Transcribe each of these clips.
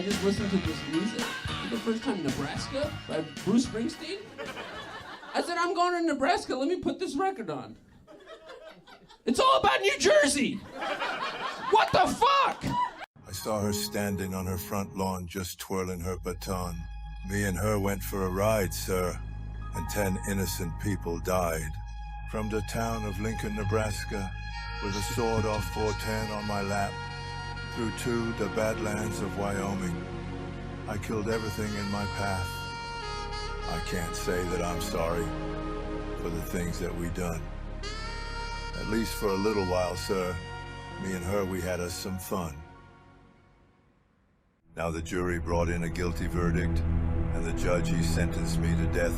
I just listened to this music for the first time, Nebraska by Bruce Springsteen. I said, I'm going to Nebraska, let me put this record on. It's all about New Jersey. What the fuck? I saw her standing on her front lawn just twirling her baton. Me and her went for a ride, sir, and 10 innocent people died. From the town of Lincoln, Nebraska, with a sword-off 410 on my lap, through to the Badlands of Wyoming, I killed everything in my path. I can't say that I'm sorry for the things that we done. At least for a little while, sir. Me and her, we had us some fun. Now the jury brought in a guilty verdict, and the judge, he sentenced me to death.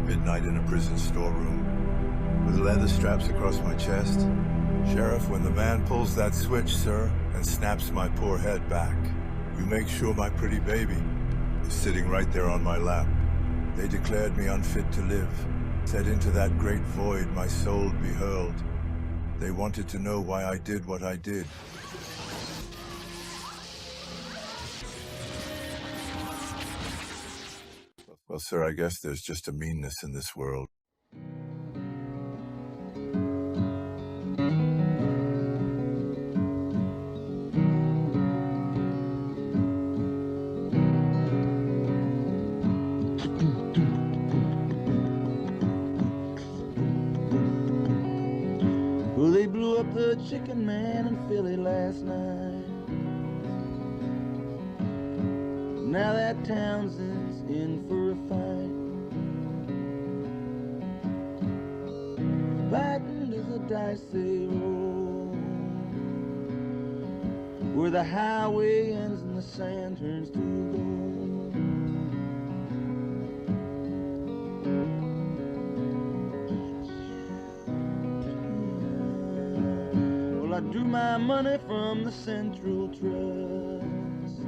Midnight in a prison storeroom, with leather straps across my chest. Sheriff, when the man pulls that switch, sir, and snaps my poor head back, you make sure my pretty baby is sitting right there on my lap. They declared me unfit to live, said into that great void my soul be hurled. They wanted to know why I did what I did. Well, sir, I guess there's just a meanness in this world. Well, they blew up the Chicken Man in Philly last night. Now that Townsend's in for a fight. Fighting is a dicey road, where the highway ends and the sand turns to gold. Well, I drew my money from the Central Trust,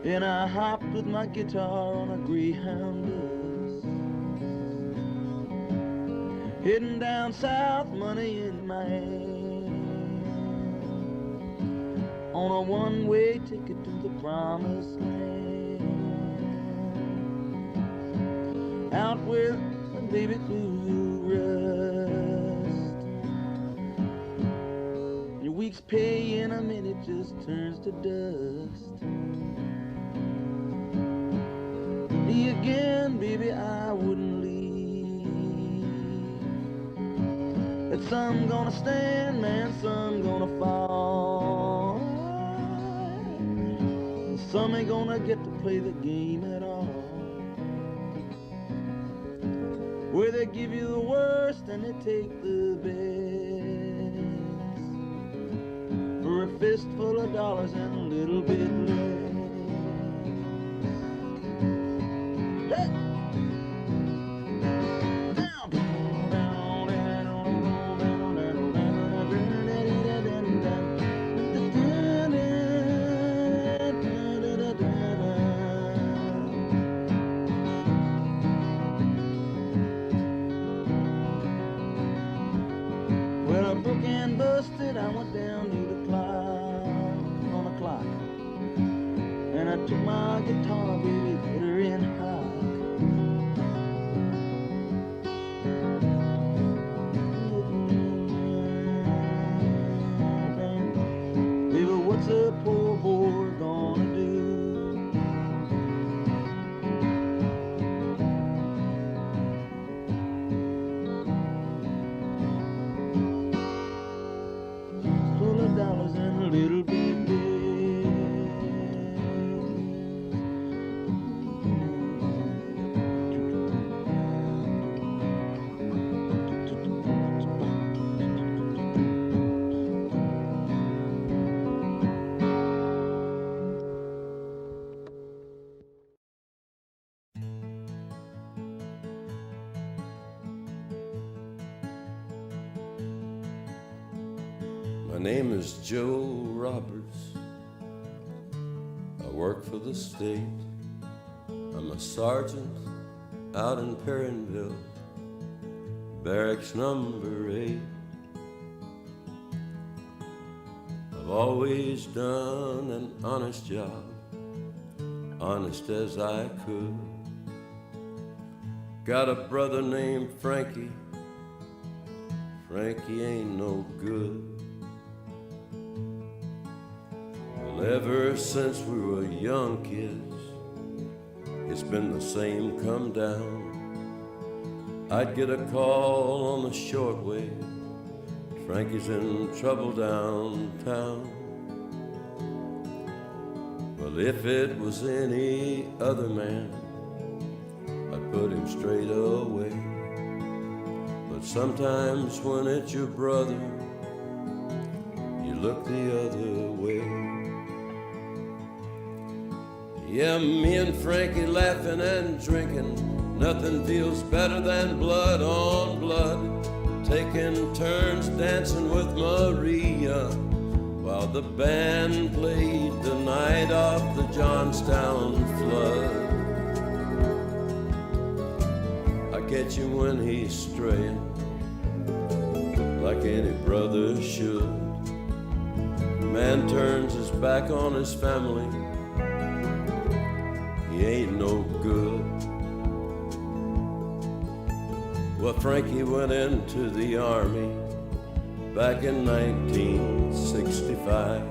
and I hopped with my guitar on a Greyhound bus, heading down south, money in my hand, on a one-way ticket to the promised land. Out with the baby blue rust, your week's pay in a minute just turns to dust. Me again, baby, I wouldn't leave. That some gonna stand, man, some gonna fall. Some ain't gonna get to play the game at all, where they give you the worst and they take the best, for a fistful of dollars and a little bit less. Well, I broke and busted, I went down to the clock, on the clock, and I took my guitar, baby, put her in hock. Baby, what's a poor boy gonna do? Full of dollars and a little bit My name is Joe Roberts. I work for the state. I'm a sergeant out in Perrineville, barracks number 8. I've always done an honest job, honest as I could. Got a brother named Frankie. Frankie ain't no good. Well, ever since we were young kids, it's been the same come down. I'd get a call on the shortwave, Frankie's in trouble downtown. Well, if it was any other man, I'd put him straight away. But sometimes when it's your brother, you look the other way. Yeah, me and Frankie laughing and drinking, nothing feels better than blood on blood. Taking turns dancing with Maria while the band played the night of the Johnstown flood. I catch him when he's straying, like any brother should. Man turns his back on his family, he ain't no good. Well, Frankie went into the army back in 1965.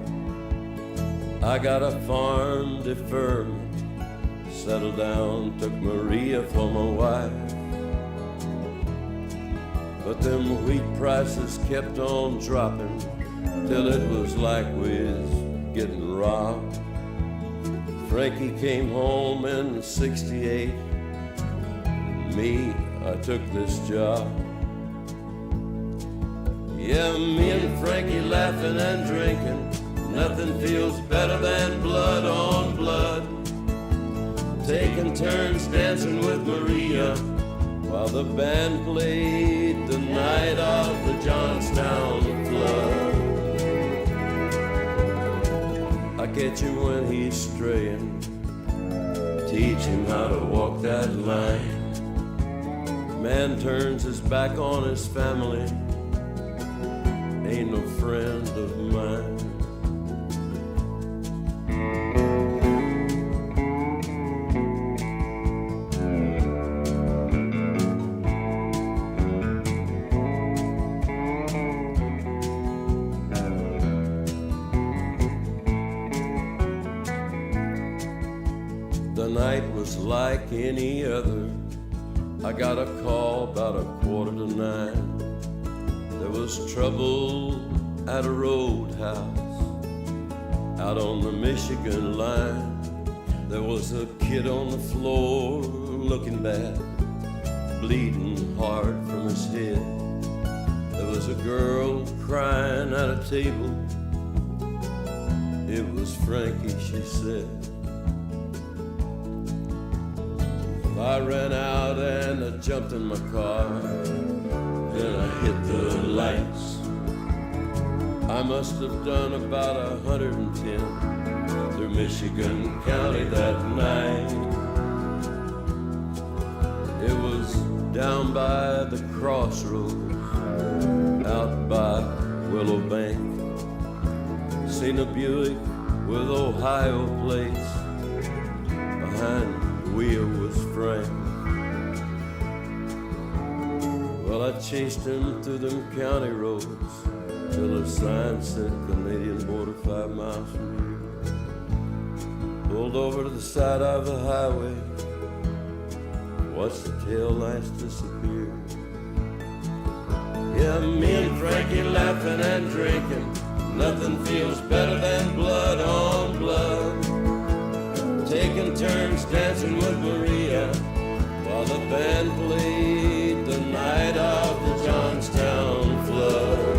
I got a farm deferment, settled down, took Maria for my wife. But them wheat prices kept on dropping till it was like we was getting robbed. Frankie came home in '68. Me, I took this job. Yeah, me and Frankie laughing and drinking, nothing feels better than blood on blood. Taking turns dancing with Maria while the band played the night of the Johnstown flood. I catch him when he's straying, teach him how to walk that line. Man turns his back on his family, ain't no friend of mine. The night was like any other. I got a call about 8:45. There was trouble at a roadhouse out on the Michigan line. There was a kid on the floor looking bad, bleeding hard from his head. There was a girl crying at a table. It was Frankie, she said. I ran out and I jumped in my car, then I hit the lights. I must have done about 110 through Michigan County that night. It was down by the crossroads, out by Willow Bank. Seen a Buick with Ohio plates, behind the wheel was Frank. Well, I chased him through them county roads till a sign said Canadian border 5 miles from here. Pulled over to the side of the highway, watched the tail lights disappear. Yeah, me and Frankie laughing and drinking, nothing feels better than blood on blood. Taking turns dancing with Maria while the band played the night of the Johnstown flood.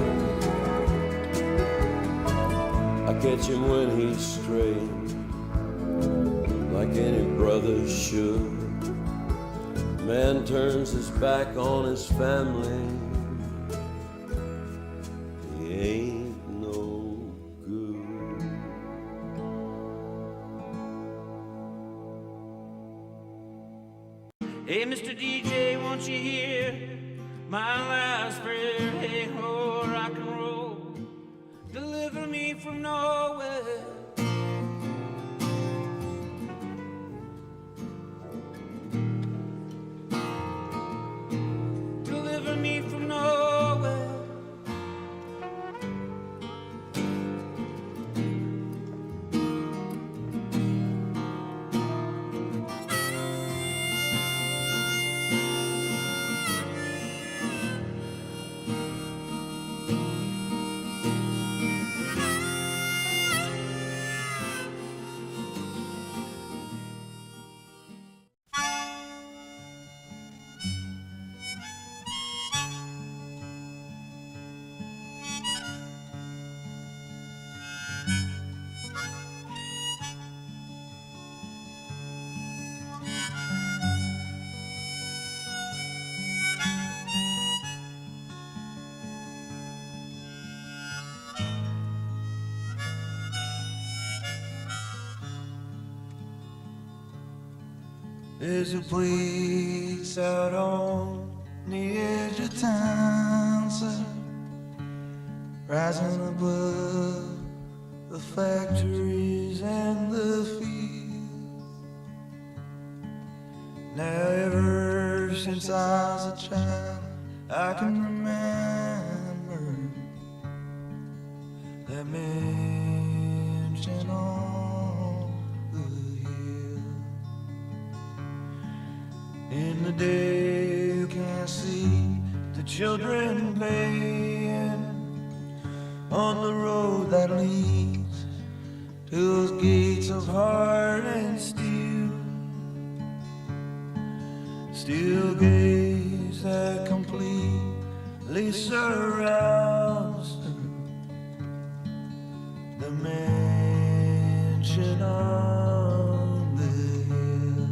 I catch him when he's straying, like any brother should. Man turns his back on his family, he ain't no good. Hey, Mr. DJ, won't you hear my last prayer? Hey, ho, rock and roll, deliver me from nowhere. Deliver me from nowhere. There's a place out on the edge of town, sir, rising above the factories and the fields. Now ever since I was a child, I can remember that mansion on the hill. In the day you can't see the children playing on the road that leads to those gates of heart and steel. Steel gates that completely surrounds the mansion on the hill.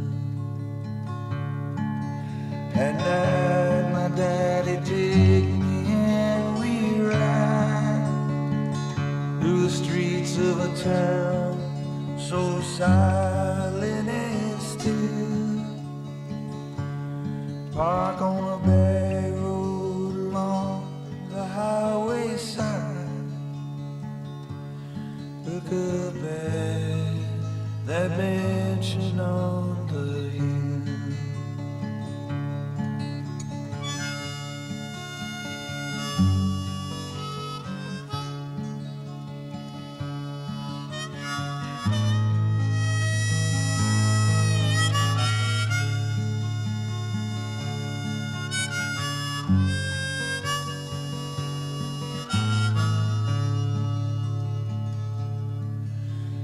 At night my daddy take me and we ride through the streets of a town so silent and still. Park on a back road along the highway side. Look up at that mansion on the hill.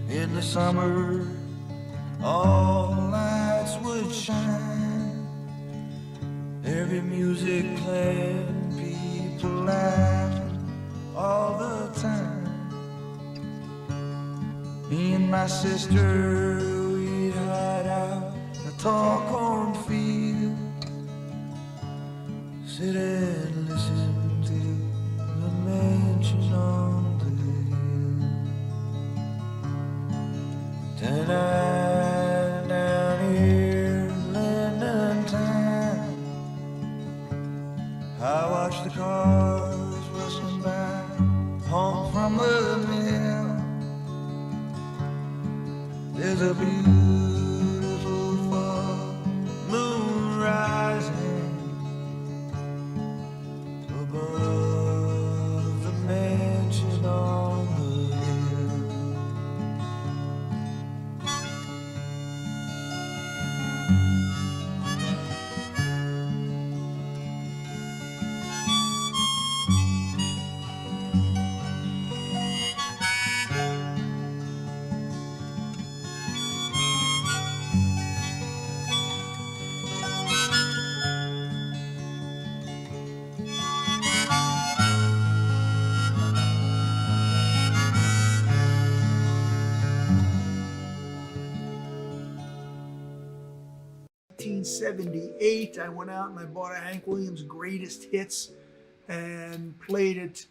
In the summer, all the lights would shine. Every music playing, people laughing all the time. Me and my sister, we'd hide out in the tall cornfield, sit and listen to the mansion on the hill. Tonight down here in London town, I watch the cars rushing by home from the mill. There's a beautiful full moon rising above the mansion on the hill. '78, I went out and I bought a Hank Williams Greatest Hits and played it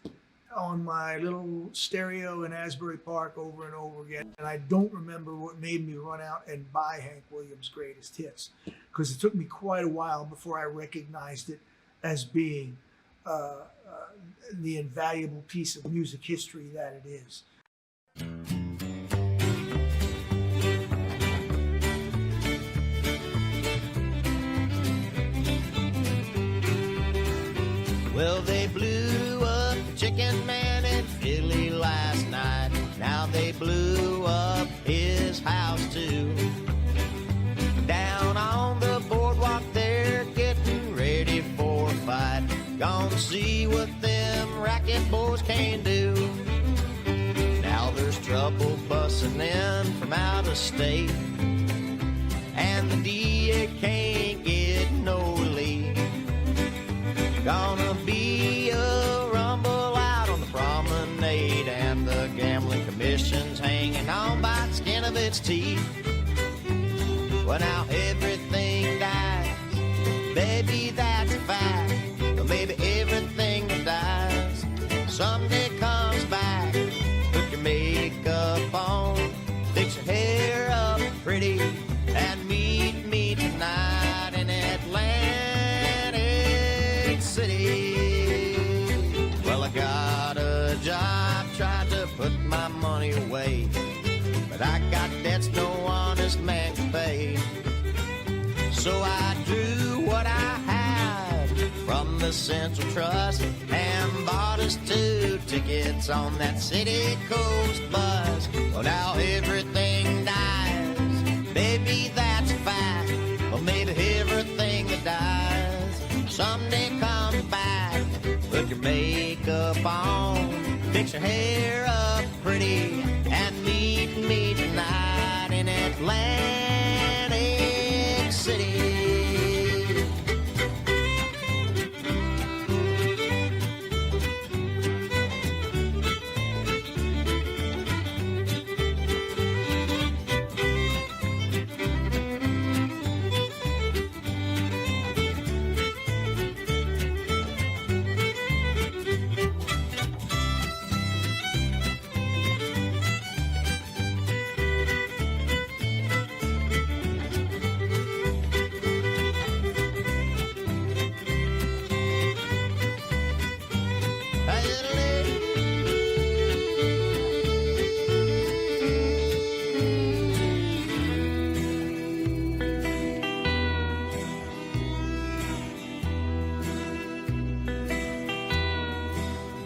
on my little stereo in Asbury Park over and over again. And I don't remember what made me run out and buy Hank Williams Greatest Hits, because it took me quite a while before I recognized it as being the invaluable piece of music history that it is. Well, they blew up Chicken Man in Philly last night. Now they blew up his house too. Down on the boardwalk they're getting ready for a fight. Gonna see what them racket boys can do. Now there's trouble busting in from out of state, and the DA can't get no relief. Gonna be a rumble out on the promenade, and the gambling commission's hanging on by the skin of its teeth. Well, now everything dies, baby, that's a fact. But maybe everything that dies someday comes back. Put your makeup on, fix your hair up pretty, and meet me tonight in Atlantic City. Well, I got a job, tried to put my money away, but I got debts no honest man can pay. So I drew what I had from the Central Trust and bought us 2 tickets on that City Coast bus. Well, now everything dies, baby, that's a fact. Well, maybe everything that dies someday comes back. Put your makeup on, fix your hair up pretty, and meet me tonight in Atlantic City.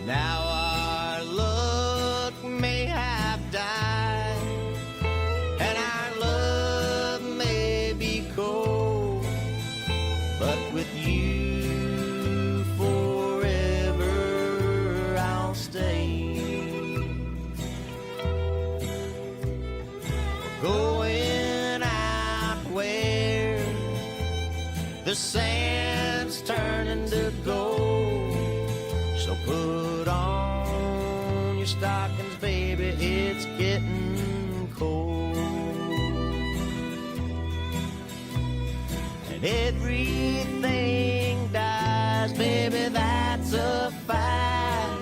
Now our luck may have died, and our love may be cold, but with you forever I'll stay. Going out where the sand's turning to gold, so put on your stockings, baby, it's getting cold. And everything dies, baby, that's a fact.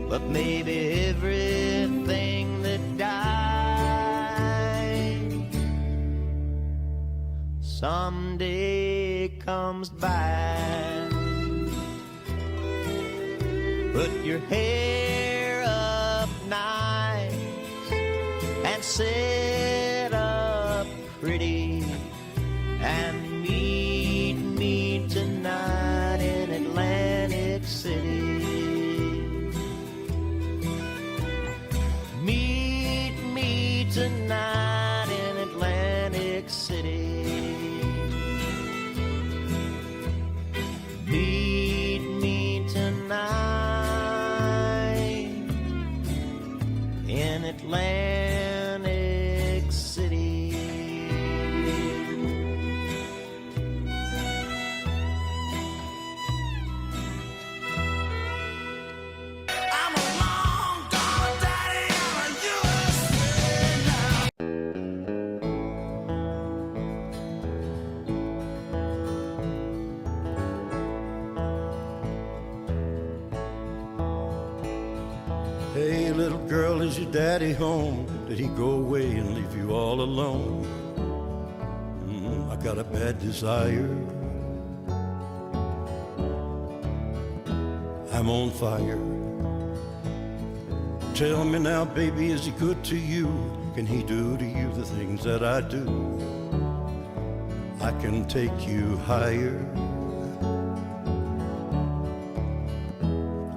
But maybe everything that dies someday comes back. Put your hair up nice and sit up pretty, and meet me tonight in Atlantic City. Meet me tonight in Atlantic City. Meet me tonight in Atlantic City. I'm a long gone daddy, I'm a USA now. Hey, little girl, is your daddy home? Did he go away and leave you all alone? I got a bad desire. I'm on fire. tell me now, baby, is he good to you? Can he do to you the things that I do? I can take you higher.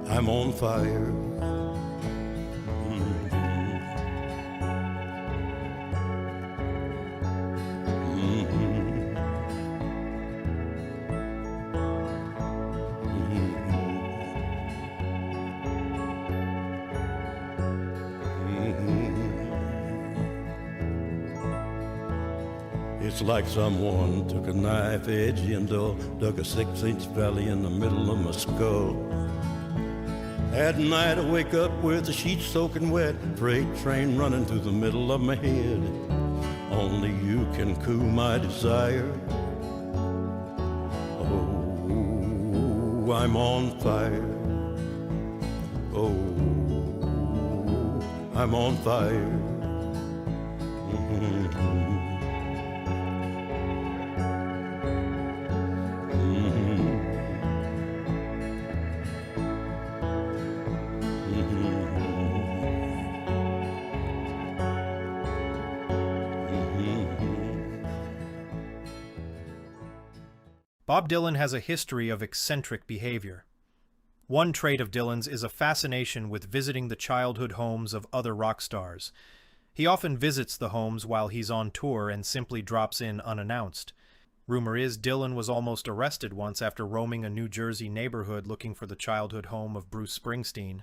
I'm on fire. It's like someone took a knife edge and dug a 6-inch valley in the middle of my skull. At night I wake up with the sheets soaking wet, freight train running through the middle of my head. Only you can cool my desire. Oh, I'm on fire. Oh, I'm on fire. Bob Dylan has a history of eccentric behavior. One trait of Dylan's is a fascination with visiting the childhood homes of other rock stars. He often visits the homes while he's on tour and simply drops in unannounced. Rumor is Dylan was almost arrested once after roaming a New Jersey neighborhood looking for the childhood home of Bruce Springsteen.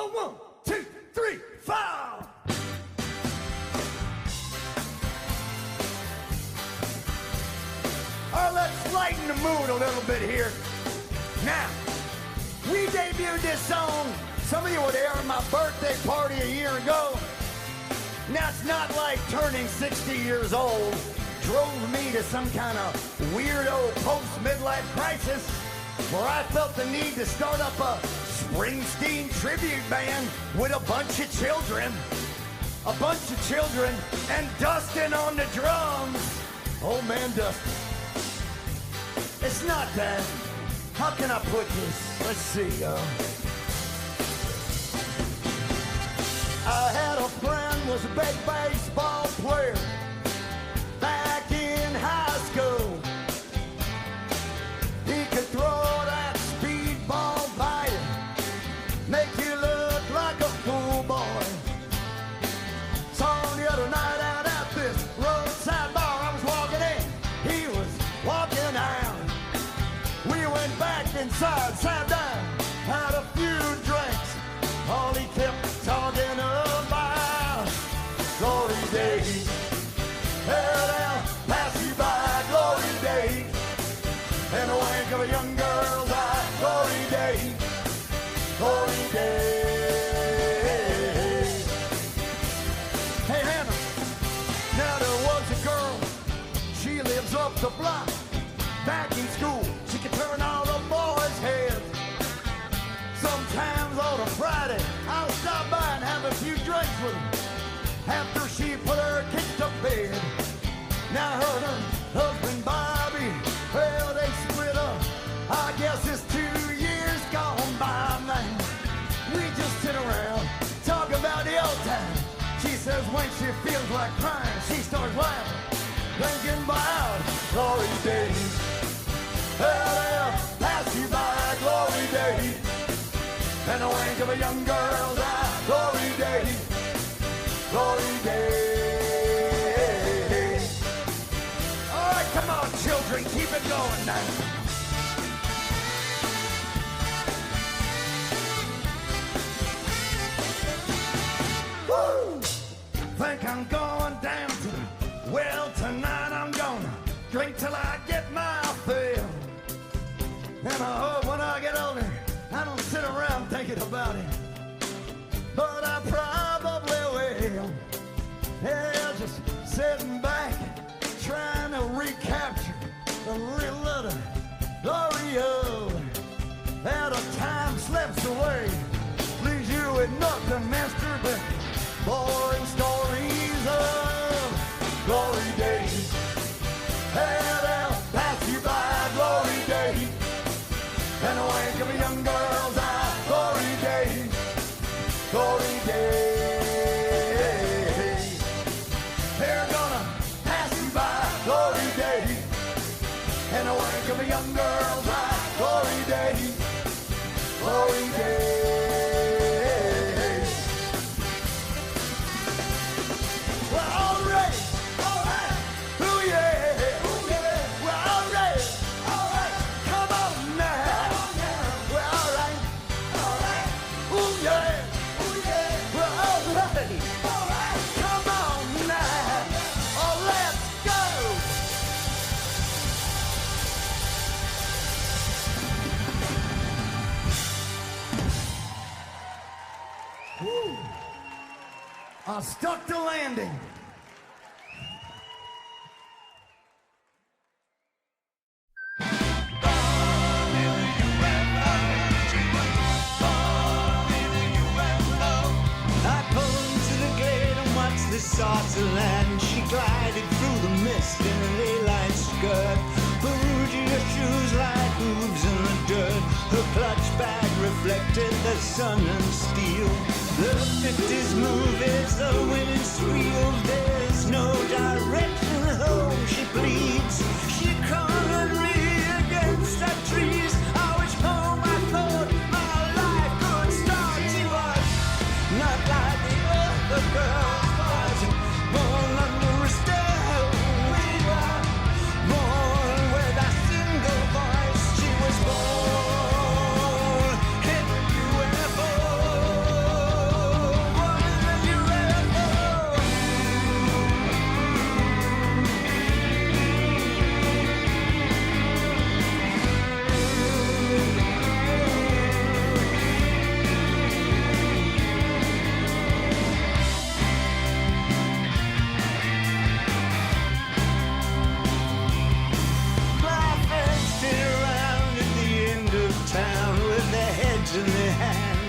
1, 2, 3, 4. All right, let's lighten the mood a little bit here. Now, we debuted this song. Some of you were there at my birthday party a year ago. Now, it's not like turning 60 years old drove me to some kind of weirdo post-midlife crisis where I felt the need to start up a Springsteen tribute band with a bunch of children. A bunch of children and Dustin on the drums. Old man Dustin. It's not that. How can I put this? Let's see. I had a friend was a big baseball player back in high school. He could throw that speedball by you, make you look like a fool boy. Saw him the other night out at this roadside bar. I was walking in, he was walking out. We went back inside, sat down, had a few drinks. All he kept talking about, glory days. Hey, they'll pass you by, glory days. In the wink of a young girl's eye, glory days, glory days. Hey, Hannah, now there was a girl, she lives up the block. Back in school, she could turn all the boys' heads. Sometimes on a Friday, I'll stop by and have a few drinks with her after she put her kids to bed. Now her and her husband Bobby, well, they split up. I guess it's 2 years gone by now. We just sit around, talk about the old time. She says when she feels like crying, she starts laughing, thinking about glory days. They'll pass you by, glory days. And the wink of a young girl's eye, glory days, glory days. All right, come on, children, keep it going now. Woo! Think I'm going down to the well tonight. I'm gonna drink till I get my fill. And I hope when I get older, I don't sit around thinking about it, but I probably will. Yeah, just sitting back, trying to recapture a little of the glory of how the time slips away, leaves you with nothing, mister, but boring stories of glory days. Hey, they'll pass you by, glory days. And the wink of a young girl's eye, glory days, glory days. They're gonna pass you by, glory days. And the wink of a young girl's eye, glory days, glory days. We're all ready, all right, ooh yeah, ooh yeah. We're all ready, all right, come on now. I stuck the landing. The saucer land, she glided through the mist in a daylight skirt. Perugia shoes like hooves in the dirt. Her clutch bag reflected the sun and steel. The 50s movies, the women squeal. There's no direction home, she pleads. She cornered me against the trees. I was home, I thought my life could start. She was not like the other girls. Born under a star, we were born with a single voice. She was born in a UFO.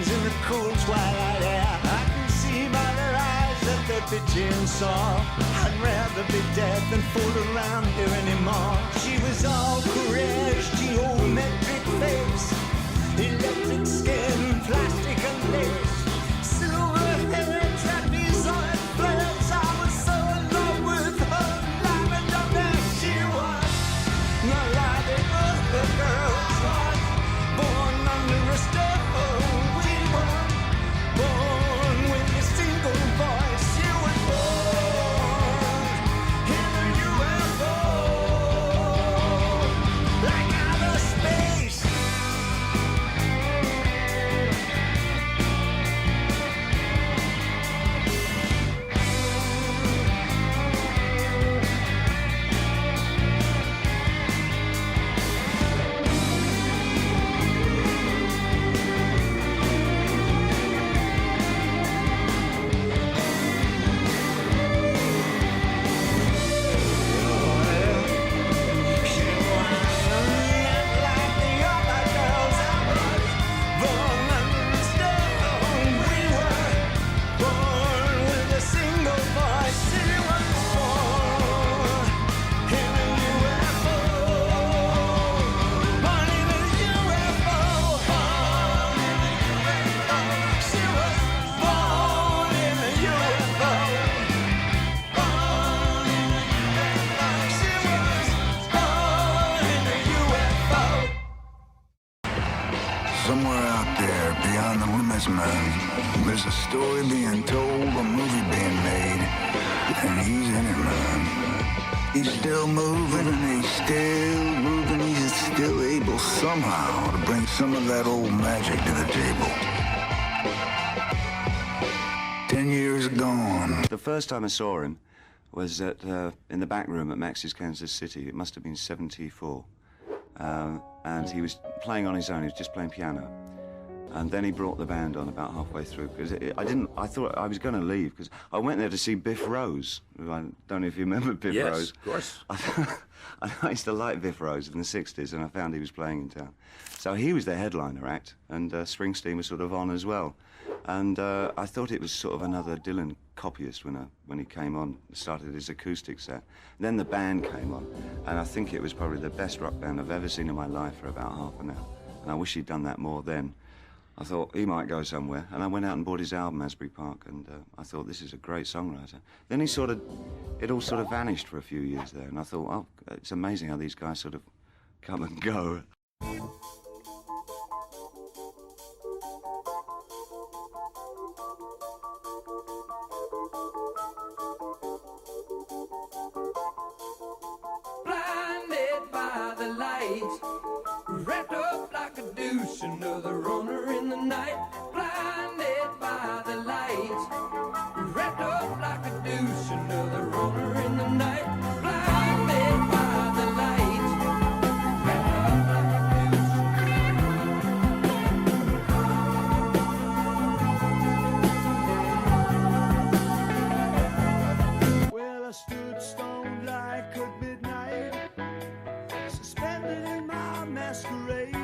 hands in the cool twilight air. I can see by their eyes that they're pitching soft. I'd rather be dead than fool around here anymore. She was all courage, geometric face, electric skin, plastic and lace, silver hair, trapezoid flares. I was so in love with her, lavender. She was not like the other girls was, born under a star. We were born with a single voice. She was born in a UFO, like outer space. Somewhere out there, beyond the limits, man, there's a story being told, a movie being made, and he's in it, man. He's still moving, and he's still moving. He's still able somehow to bring some of that old magic to the table. 10 years gone. The first time I saw him was in the back room at Max's Kansas City. It must have been '74. And he was playing on his own. He was just playing piano. And then he brought the band on about halfway through, because I thought I was going to leave, because I went there to see Biff Rose. I don't know if you remember Biff Rose. Yes, of course. I used to like Biff Rose in the 60s, and I found he was playing in town. So he was the headliner act, and Springsteen was sort of on as well. And I thought it was sort of another Dylan copyist when he came on, started his acoustic set. Then the band came on, and I think it was probably the best rock band I've ever seen in my life for about half an hour. And I wish he'd done that more then. I thought he might go somewhere, and I went out and bought his album, Asbury Park, and I thought, this is a great songwriter. Then it all sort of vanished for a few years there, and I thought, oh, it's amazing how these guys sort of come and go. Blinded by the light, wrapped up like a douche, another runner in the night. Blinded by the light, wrapped up like a douche, another runner in the night. Blinded by the light, wrapped up like a douche. Well, I stood stoned like a midnight, suspended in my masquerade.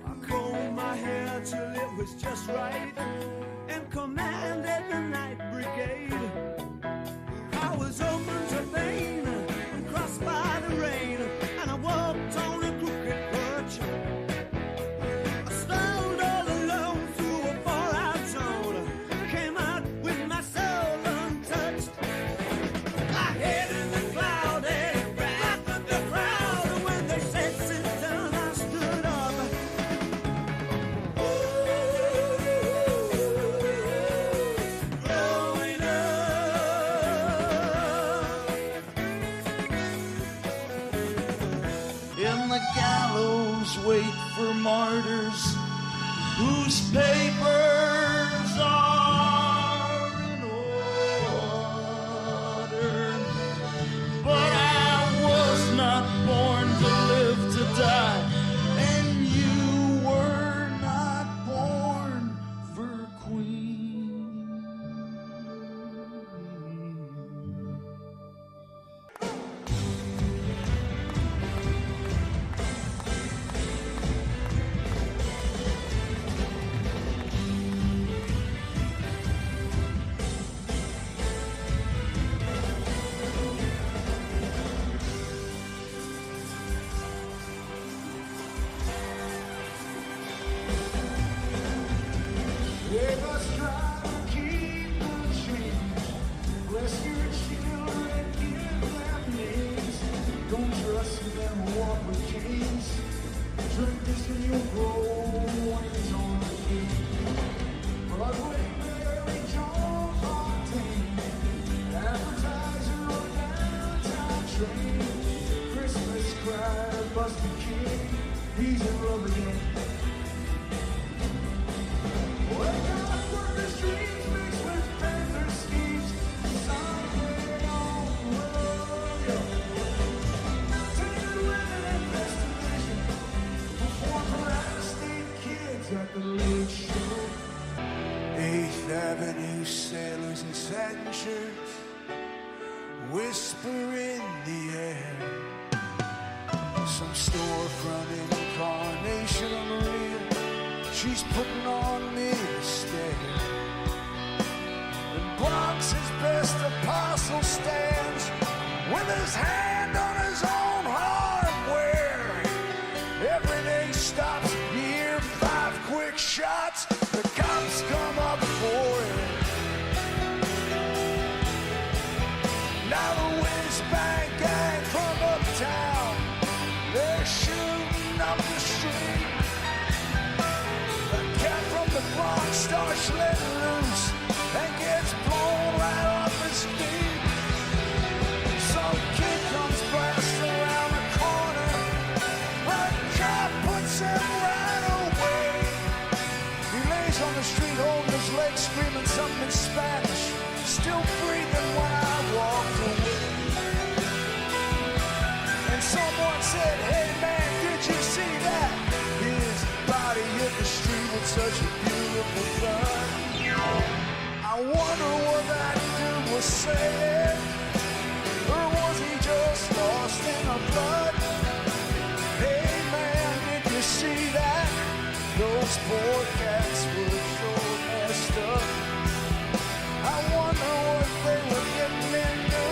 I combed my hair till it was just right, and commanded the night brigade. I was open to pain, crossed by the rain, and I walked on a crooked perch. I strolled all alone through a far-out zone, came out with my soul untouched. I hid in the cloud and laughed at the crowd. When they said sit down, I stood up. Growing up. In the gallows wait for martyrs whose papers are in order. But I was not born to live to die, and you were not born for queen. try to keep the change. Bless your children, give them names. Don't trust them, walk with James. Drink this and you'll grow wings on the king. Broadway, Mary Jones, Fontaine. Advertiser on downtown train. Christmas cry, Busted King. He's in love again. Well, God workers' dreams mixed with Panther schemes. Somewhere on the rodeo. Tainted women and destination. Perform for out-of-state kids at the late show. 8th Avenue sailors in satin shirts whisper in the air. Some storefront incarnation of Maria. She's putting on me to stare. And Bronx's best apostle stands with his hand on his own hardware. Every day stops here, 5 quick shots. The cops come up for it. Now the whiz-bang gang from uptown, they're shooting up the street. The cat from the Bronx starts letting loose and gets blown right off his feet. Some kid comes blasting around the corner, but a cop puts him right away. He lays on the street holding his legs, screaming something in Spanish, still breathing when I walked away. And someone said, hey man, did you see that? His body hit the street with such a beautiful thud. I wonder what that dude was saying. Or was he just lost in the blood? Hey man, did you see that? Those poor cats were so messed up. I wonder what they were getting into.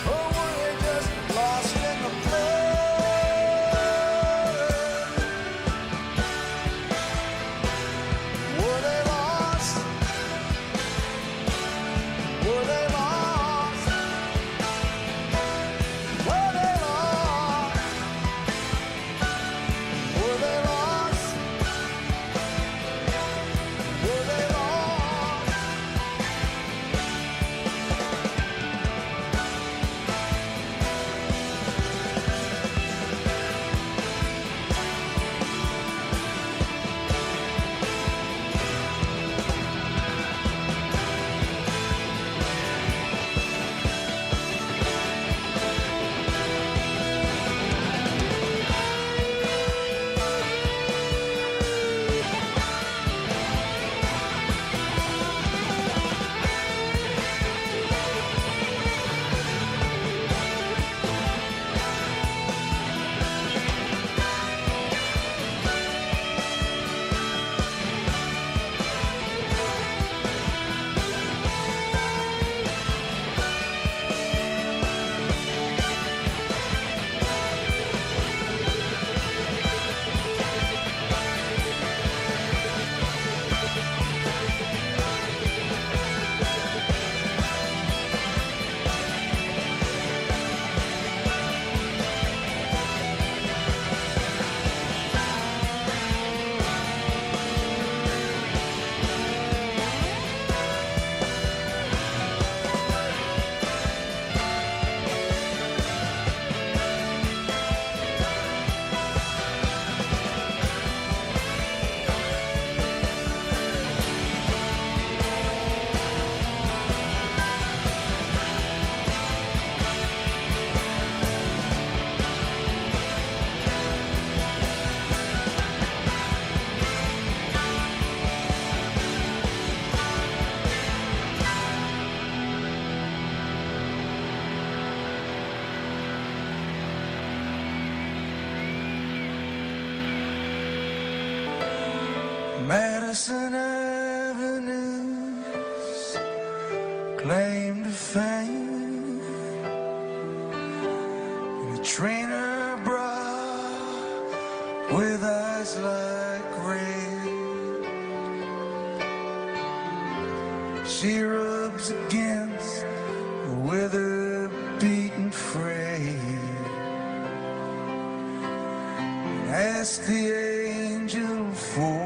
Or were they just lost in the blood? Were they lost? Were they lost? Were they lost? Were they lost? Were they lost? Madison Avenue's claim to fame, and a trainer bra with eyes like rain. she rubs against a weather-beaten frame. Ask the angel for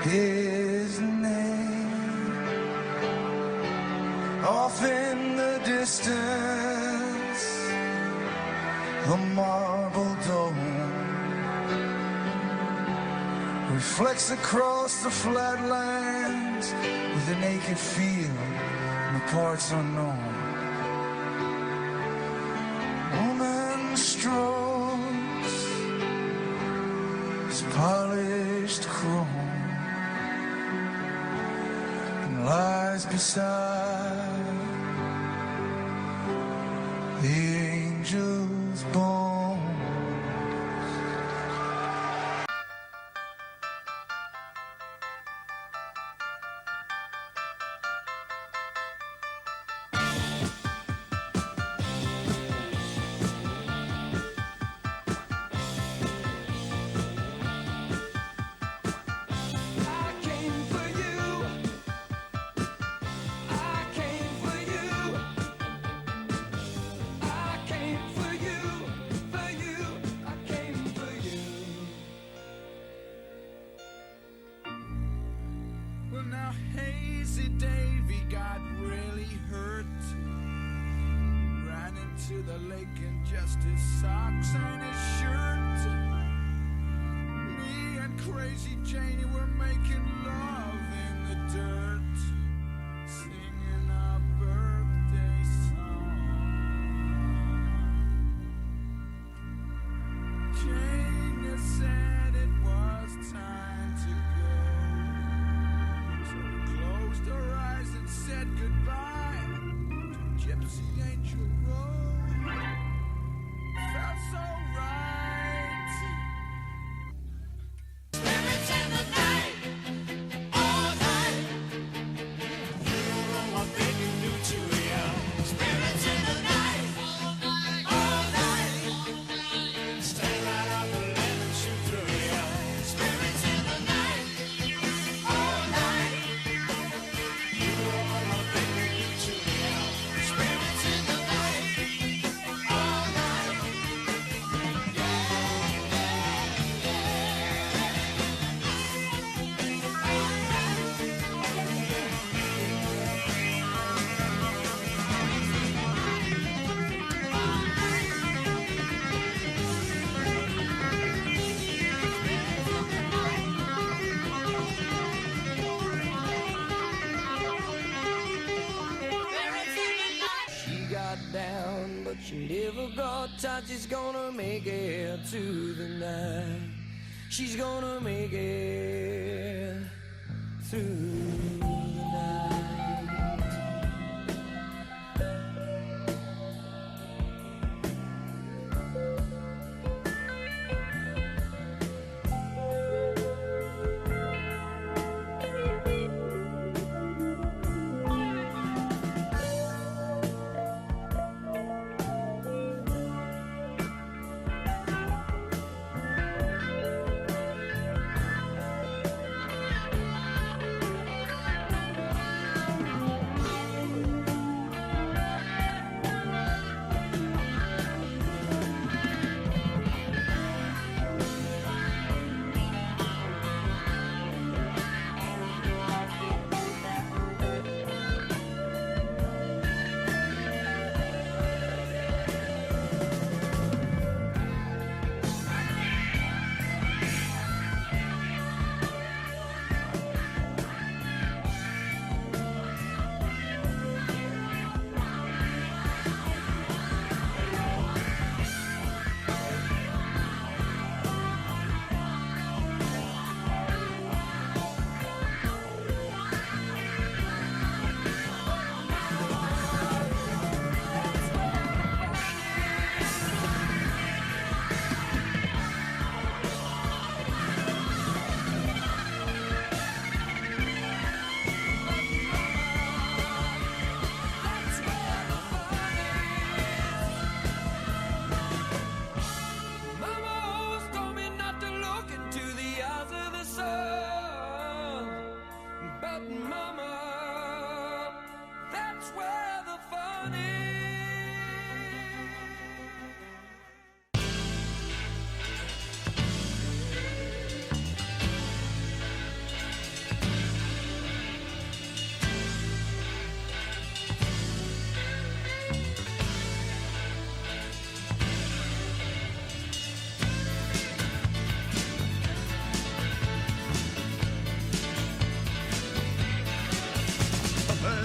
his name. Off in the distance, a marble dome reflects across the flatlands with a naked field and the parts unknown. Woman strokes his polished chrome and lies beside the angel's bone. Well, now Hazy Davy got really hurt. Ran into the lake in just his socks and his shirt. Me and Crazy Janie were making love in the dirt, singing our birthday song. Janie said it was time to go. Closed her eyes and said goodbye to Gypsy Angel Road. Felt so right. Spirits in the night, all night. You don't know what they can do to you. Spirits in the night, all night. Stay right up and let them shoot through you. Spirits in the night, all night. You don't know what they can do to you. Spirits in the night, all night. She got down, but she never got tired. She's gonna make it to the night. She's gonna make it through the night.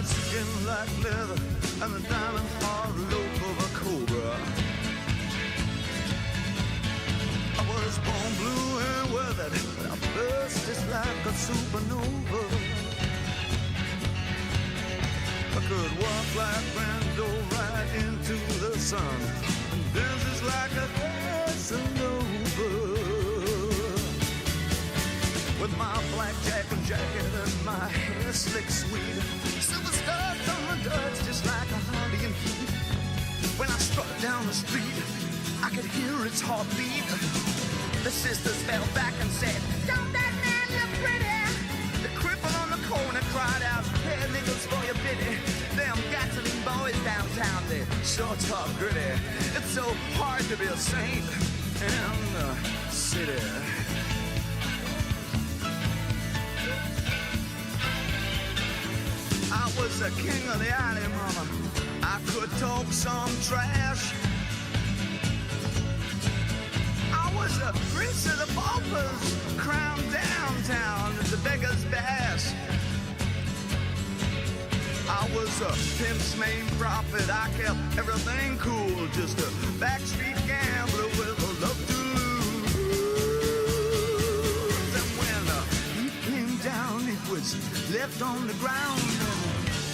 Skin like leather and the diamond hard loop of a cobra. I was born blue and weathered, but I burst just like a supernova. I could walk like Brando right into the sun and dance just like a Casanova. With my black jacket and my hair slick sweet, silver studs on my duds just like a Hondian heat. When I strut down the street, I could hear its heartbeat. The sisters fell back and said, "Don't that man look pretty?" The cripple on the corner cried out, "Hey, nickels for your pity." Them gasoline boys downtown, they sure talk gritty. It's so hard to be a saint in the city. I was the king of the alley, mama. I could talk some trash. I was the prince of the paupers, crowned downtown as the beggar's bash. I was a pimp's main prophet. I kept everything cool, just a backstreet gambler with a love to lose. And when the heat came down, it was left on the ground.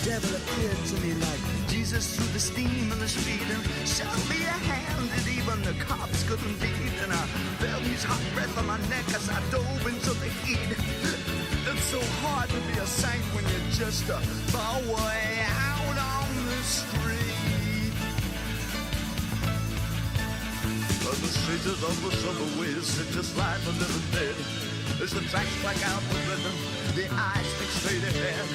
Devil appeared to me like Jesus through the steam in the street and showed me a hand that even the cops couldn't beat. And I felt his hot breath on my neck as I dove into the heat. It's so hard to be a saint when you're just a boy out on the street. But the streets of the subways sit just like a little dead. As the tracks black out the rhythm, the eyes fix straight ahead.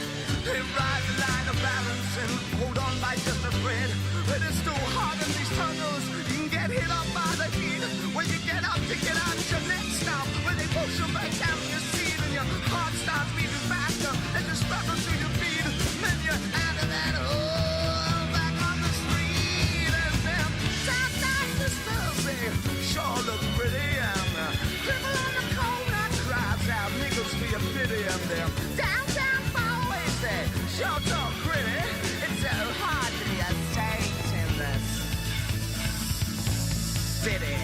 They ride the line of balance and hold on by just a thread. But it's too hard in these tunnels, you can get hit up by the heat. When you get up to get out your next stop, when they push you back down your seat and your heart starts beating faster as you struggle to your feet. Then you're out of that hole, back on the street. And them top-notch sisters, they sure look pretty. And the cripple on the corner cries out, "Nickels for your pity." And them downtown boys, they sure talk gritty. It's so hard to be a saint in the city.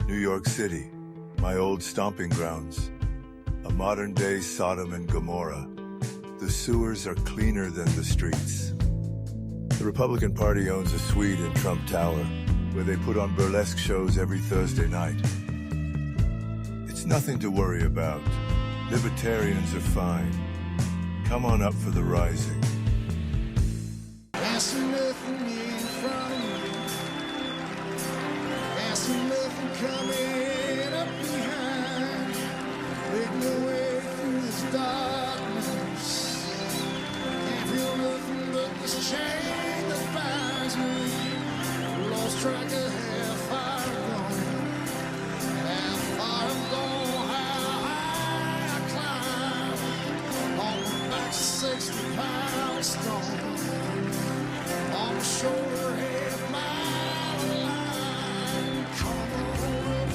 New York City, my old stomping grounds. A modern-day Sodom and Gomorrah. The sewers are cleaner than the streets. The Republican Party owns a suite in Trump Tower, where they put on burlesque shows every Thursday night. It's nothing to worry about. Libertarians are fine. Come on up for the rising. Asking nothing in front of me, asking nothing coming up behind, making my way through this darkness. Can't feel nothing but this chain that binds me. Lost track of how far I'm going, how far I'm going, how high I climb. On my back's a 60-pound stone. On my shoulder, head, my line. Come on up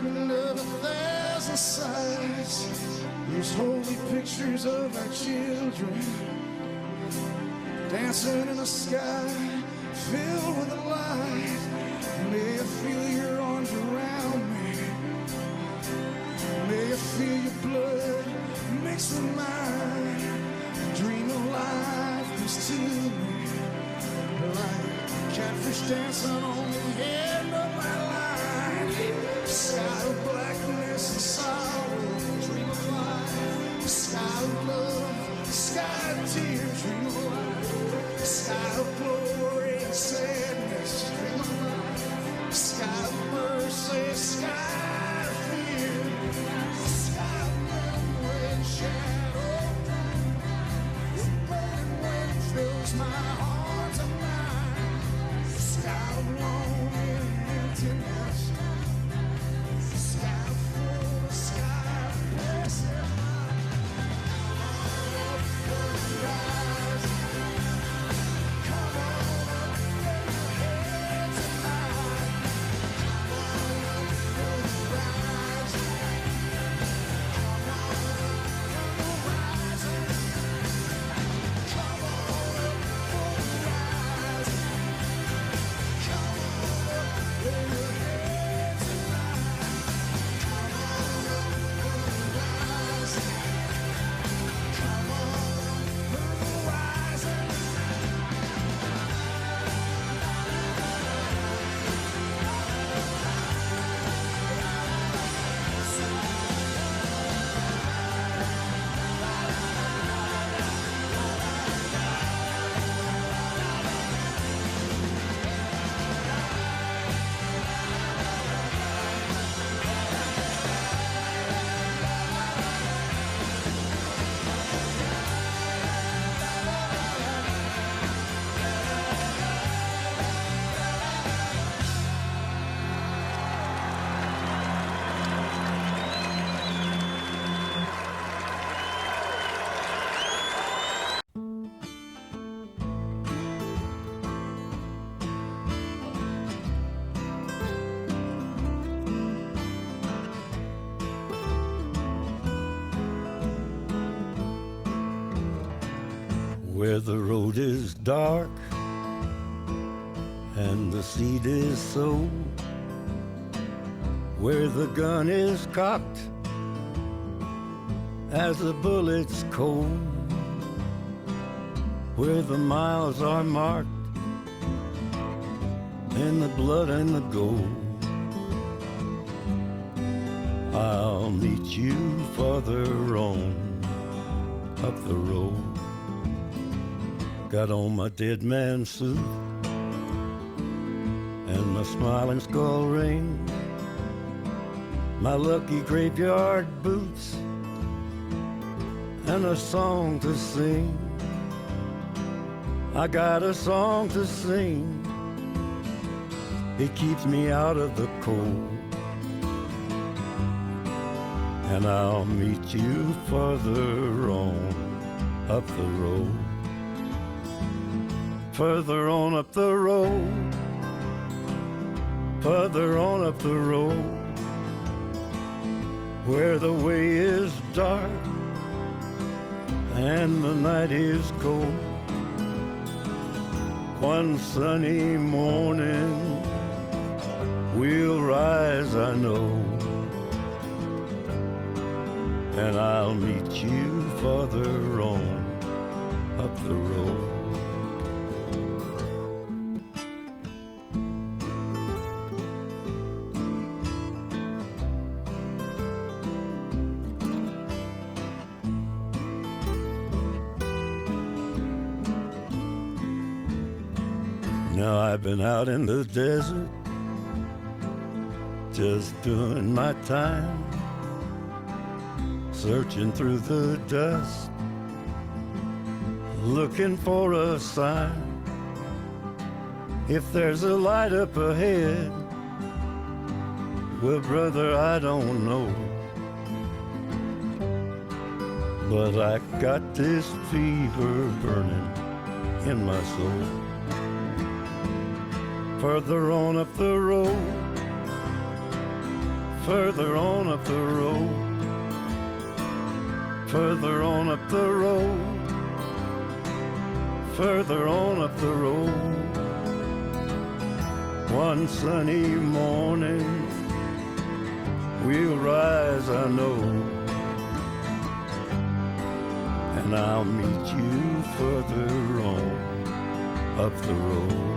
garden of 1,000 sights. There's holy pictures of our children dancing in the sky, filled with the light. May I feel your arms around me. May I feel your blood mixed with mine. Dream of life comes to me like catfish dancing on the end of my line. Sky of blackness and sorrow, dream of life. Sky of love, sky of tears, dream of life. Sky of glory and sadness, dream of life. Sky of mercy, sky of fear. Sky of memory and shadow. Burning wind fills my heart and mind. Sky of lonely emptiness. Sky full, sky blessed. Where the road is dark and the seed is sown, where the gun is cocked as the bullet's cold, where the miles are marked in the blood and the gold. I'll meet you farther on up the road. Got on my dead man suit and my smiling skull ring, my lucky graveyard boots, and a song to sing. I got a song to sing. It keeps me out of the cold. And I'll meet you farther on up the road. Further on up the road, further on up the road, where the way is dark and the night is cold. One sunny morning we'll rise, I know, and I'll meet you farther on up the road. Now I've been out in the desert, just doing my time, searching through the dust, looking for a sign. If there's a light up ahead, well, brother, I don't know, but I got this fever burning in my soul. Further on up the road, further on up the road, further on up the road, further on up the road. One sunny morning we'll rise, I know, and I'll meet you further on up the road.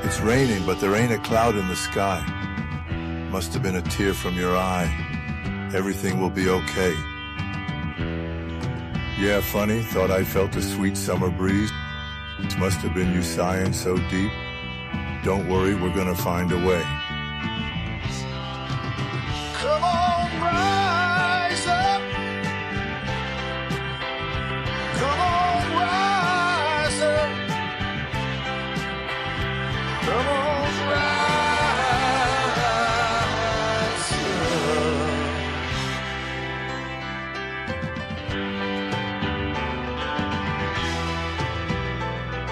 It's raining, but there ain't a cloud in the sky. Must have been a tear from your eye. Everything will be okay. Yeah, funny, thought I felt a sweet summer breeze. It must have been you sighing so deep. Don't worry, we're gonna find a way. Come on, rise up. Come on, rise up. Come on, rise up.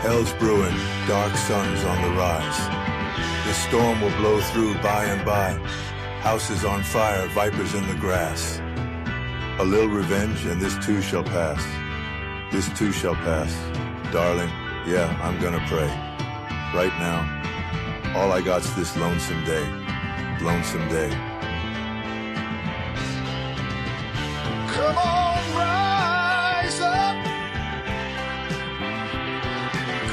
Hell's brewing, dark sun's on the rise. The storm will blow through by and by. Houses on fire, vipers in the grass. A little revenge and this too shall pass. This too shall pass. Darling, yeah, I'm gonna pray. Right now, all I got's this lonesome day. Lonesome day. Come on, rise up.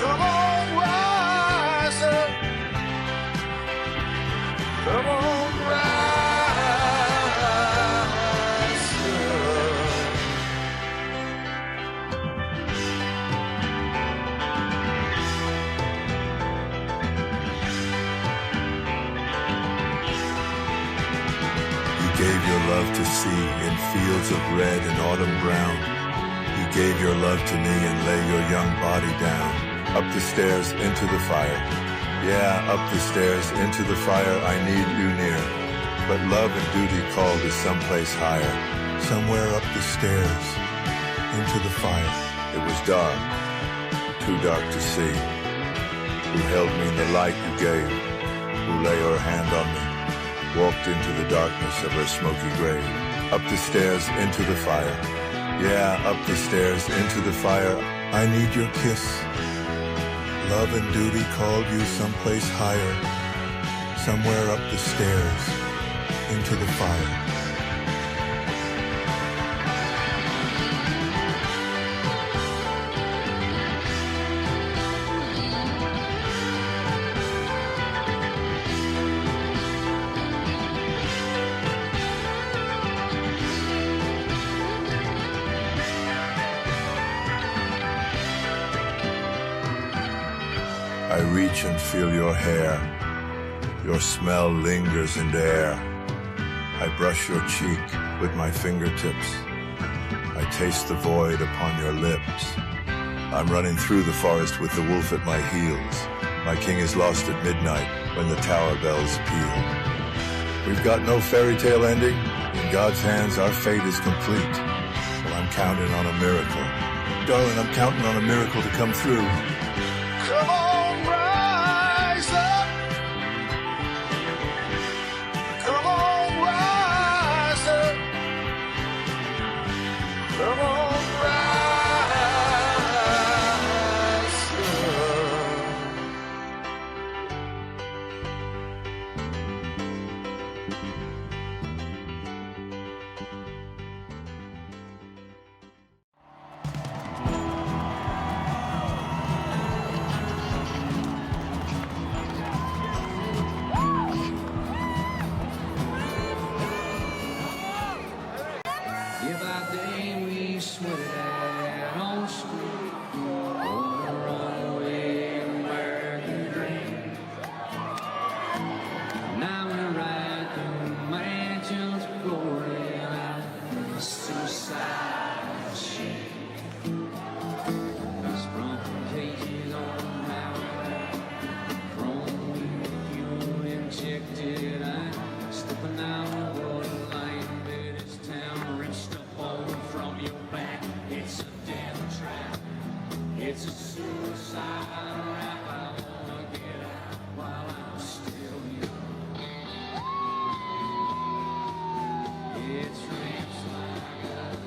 Come on, rise up. Come on, rise up. You gave your love to see in fields of red and autumn brown. You gave your love to me and lay your young body down. Up the stairs, into the fire. Yeah, up the stairs, into the fire, I need you near. But love and duty called us someplace higher. Somewhere up the stairs, into the fire. It was dark, too dark to see. Who held me in the light you gave? Who lay her hand on me? Walked into the darkness of her smoky grave. Up the stairs, into the fire. Yeah, up the stairs, into the fire. I need your kiss. Love and duty called you someplace higher. Somewhere up the stairs, into the fire. I reach and feel your hair. Your smell lingers in the air. I brush your cheek with my fingertips. I taste the void upon your lips. I'm running through the forest with the wolf at my heels. My king is lost at midnight when the tower bells peal. We've got no fairy tale ending. In God's hands, our fate is complete. Well, counting on a miracle. Darling, I'm counting on a miracle to come through. Come on, rise up. Come on, rise up. Come on, rise up. Day by day we sweated out on the street on a runaway American dream. Now we ride through mansions of glory and a suicide machine. These front pages on the highway, chrome fuel injected. I'm stepping out of the light. This town reached up over from your back. It's a death trap. It's a suicide rap. I wanna get out while I'm still young. It's raps like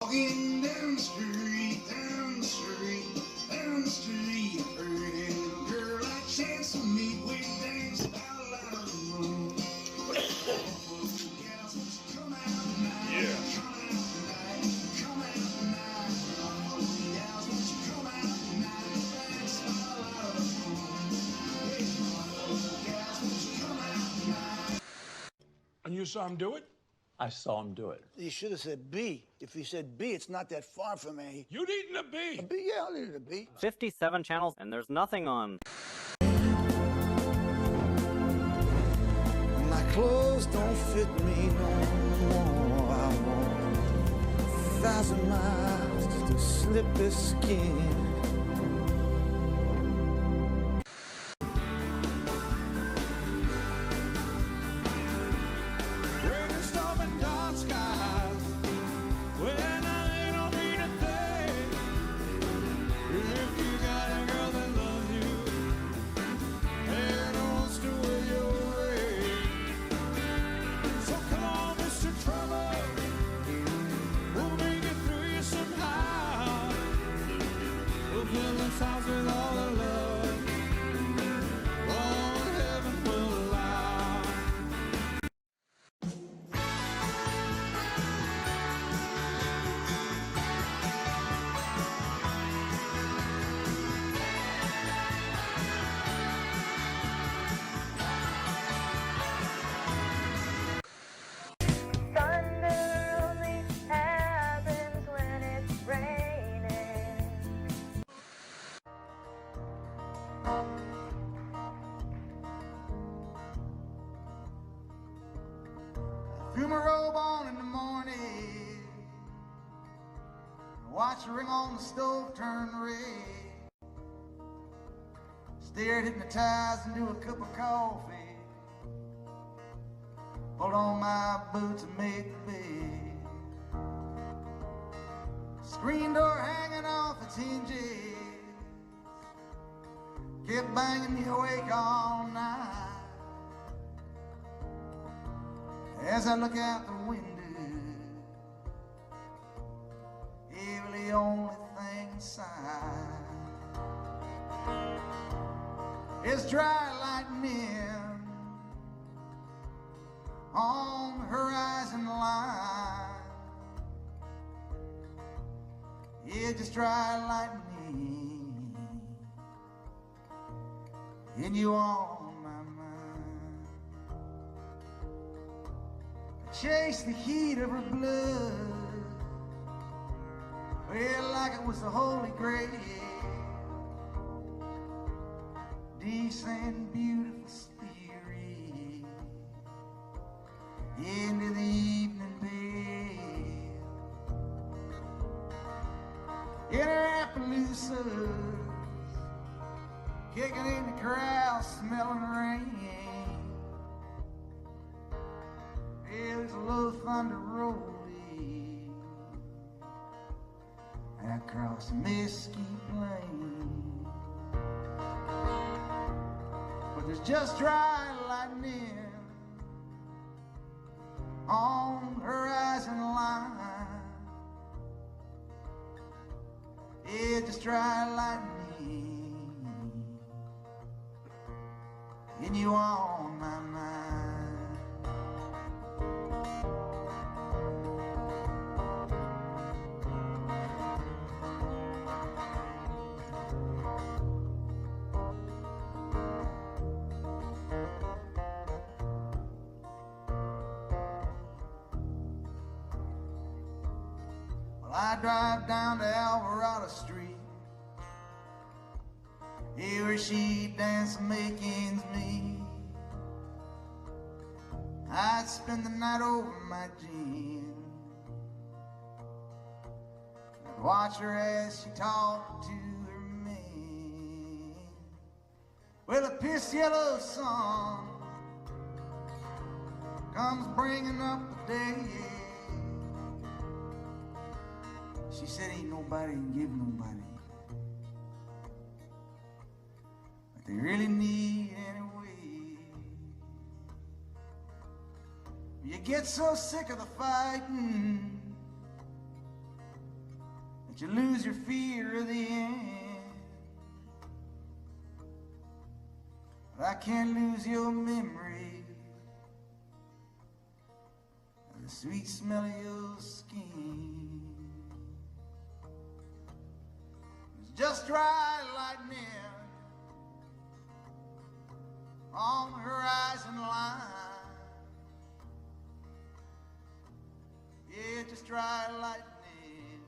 Walking down the street, down the street, down the street, pretty little girl I chanced to meet. We danced all out of the room. Come out tonight, Yeah. come out tonight, come out tonight. Gals, won't you come out tonight? Dance all out of the room. Gals, won't you come out tonight? And you saw him do it? I saw him do it. You should have said B. If you said B, it's not that far from A. You'd eaten a bee. A B, yeah, I'll eat a B. 57 channels, and there's nothing on. My clothes don't fit me no more. I walk 1,000 miles just to slip this skin. Watch the ring on the stove turn red. Stared hypnotized into a cup of coffee. Pulled on my boots and made the bed. Screen door hanging off its hinges kept banging me awake all night. As I look out the window, you're the only thing in sight is dry lightning on the horizon line. Yeah, just dry lightning, and you on my mind. I chase the heat of her blood, well, like it was the Holy Grail. Decent, beautiful spirit into the evening bed. In her Appaloosa, kicking in the corral, smelling rain. Yeah, there's a little thunder rolling across the Mesquite Plain. But there's just dry lightning on the horizon line. Yeah, just dry lightning, and you on my mind. I drive down to Alvarado Street, here where she dance and make ends meet. I'd spend the night over my gin. I'd watch her as she talked to her man. Well, a piss yellow sun comes bringing up the day. She said ain't nobody can give nobody what they really need anyway. You get so sick of the fighting that you lose your fear of the end. But I can't lose your memory of the sweet smell of your skin. Just dry lightning on the horizon line. Yeah, just dry lightning,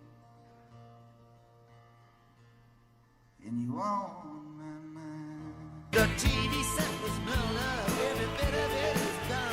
and you on my mind. The TV set was blown up, every bit of it is gone.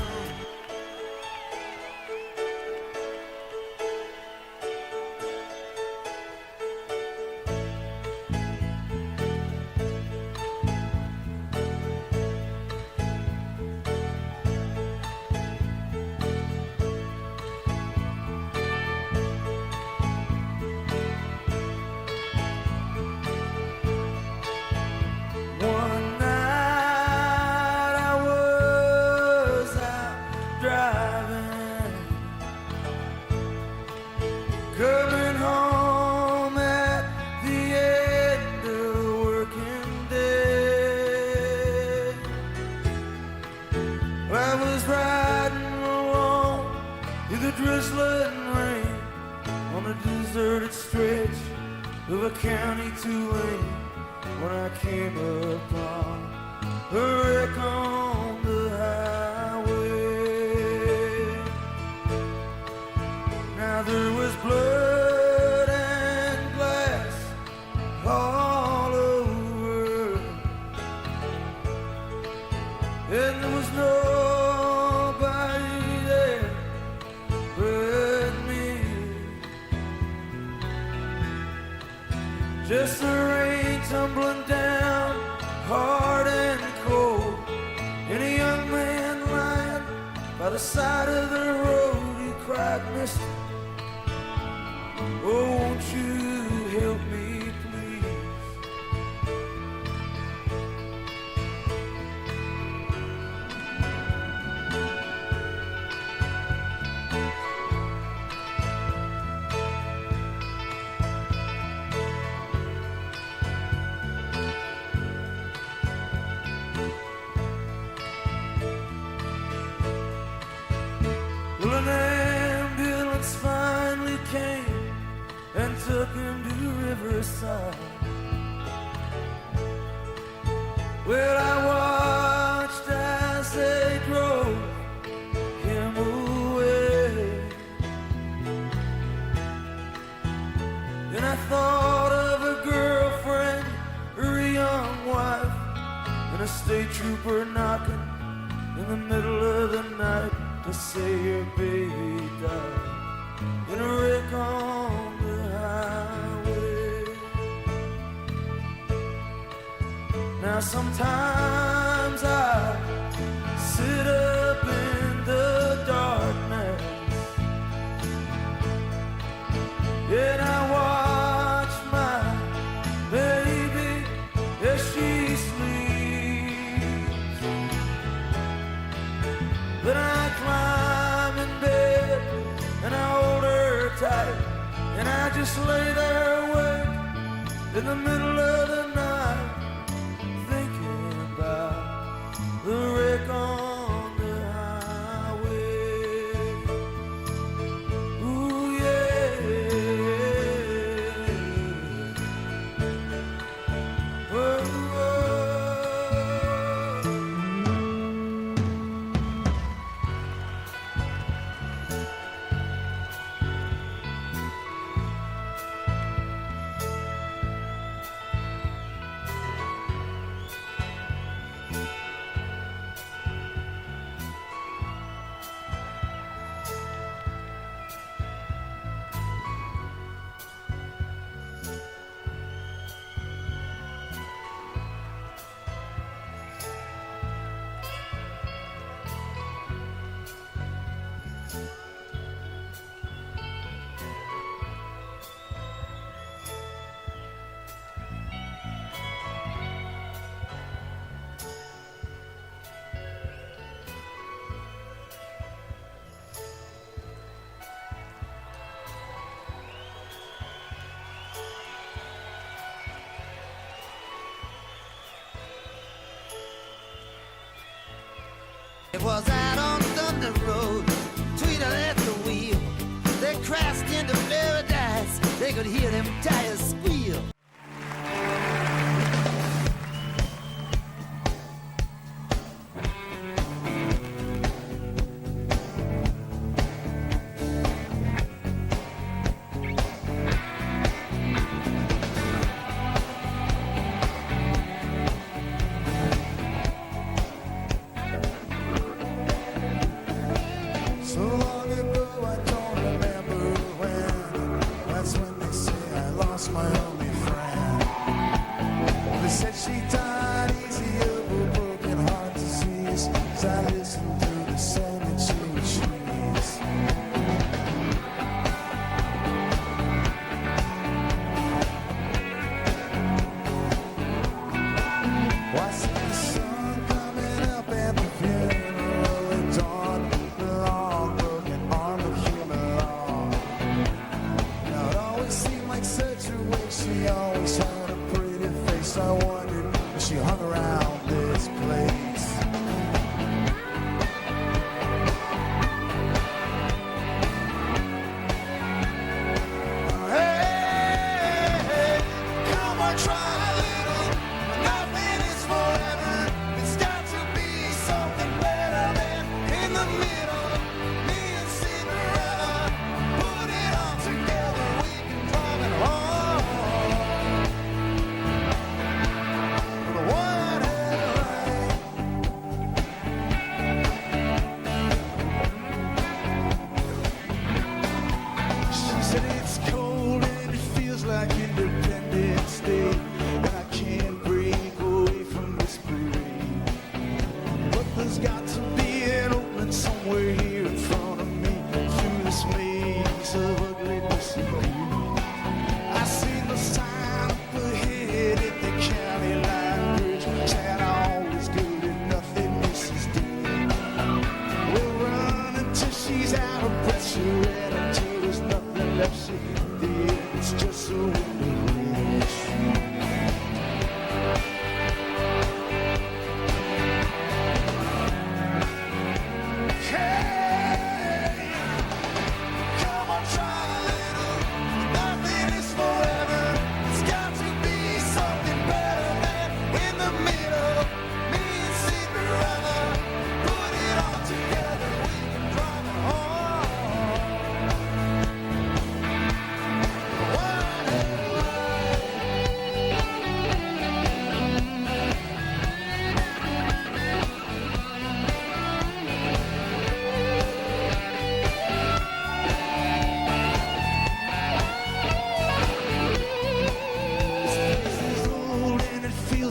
Of a county to Wayne, when I came upon a wreck on the highway. Now there was blood and glass all over, and there was nobody there but me. Just the rain tumbling down, hard and cold. And a young man lying by the side of the road, he cried, "Mister, oh, won't you help me, please?" Well, an ambulance finally came and took him to Riverside. Well, I watched as they drove him away, and I thought of a girlfriend or a young wife, and a state trooper knocking in the middle of the night to say your baby died in a wreck on the highway. Now sometimes I sit up in the darkness and I watch my baby as she sleeps. Then I climb in bed and I hold her tight, and I just lay there awake in the middle of the night, thinking about the wreck on the highway. Ooh, yeah. Whoa, whoa. It was out on Thunder Road, Tweeter at the wheel. They crashed into paradise, they could hear them tires squeal. So long ago, I don't remember when. That's when they say I lost my only friend. steps in the air. It's just a window wish.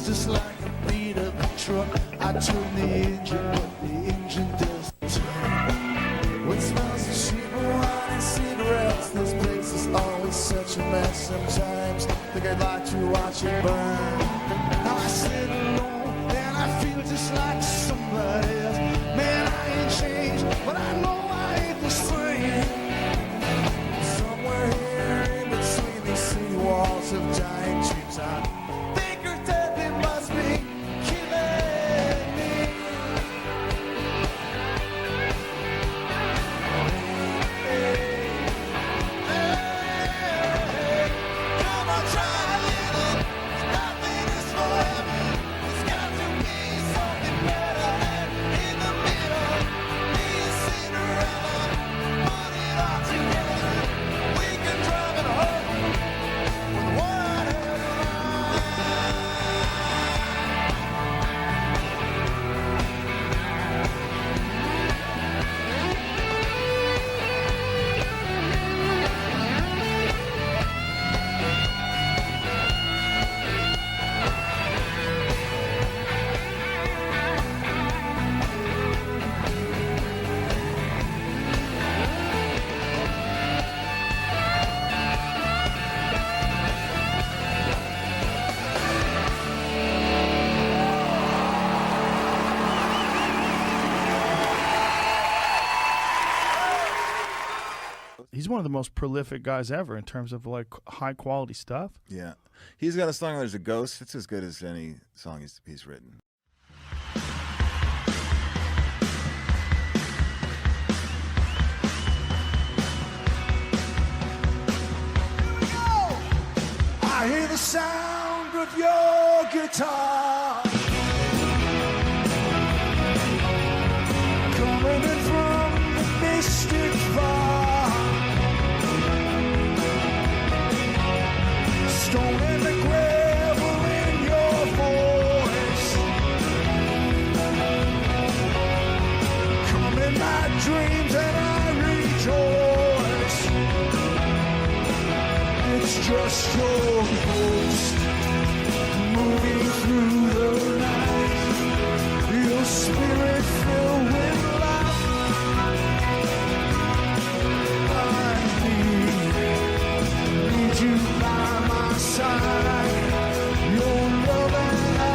Just like a beat up truck, I turn the engine, but the engine doesn't turn. When smells of sheep wine and cigarettes, this place is always such a mess. Sometimes think I'd like to watch it burn. Now I sit alone and I feel just like somebody else. Man, I ain't changed, but I know I ain't the same. Somewhere here in between these city walls of dying dreams, I He's one of the most prolific guys ever in terms of like high quality stuff. Yeah. He's got a song, There's a Ghost. It's as good as any song he's written. I hear the sound of your guitar coming in from the mystic far. Stone and the gravel in your voice. Come in my dreams and I rejoice. It's just your ghost moving through the night. Your spirit filled with light. I need you by my side. Your love and I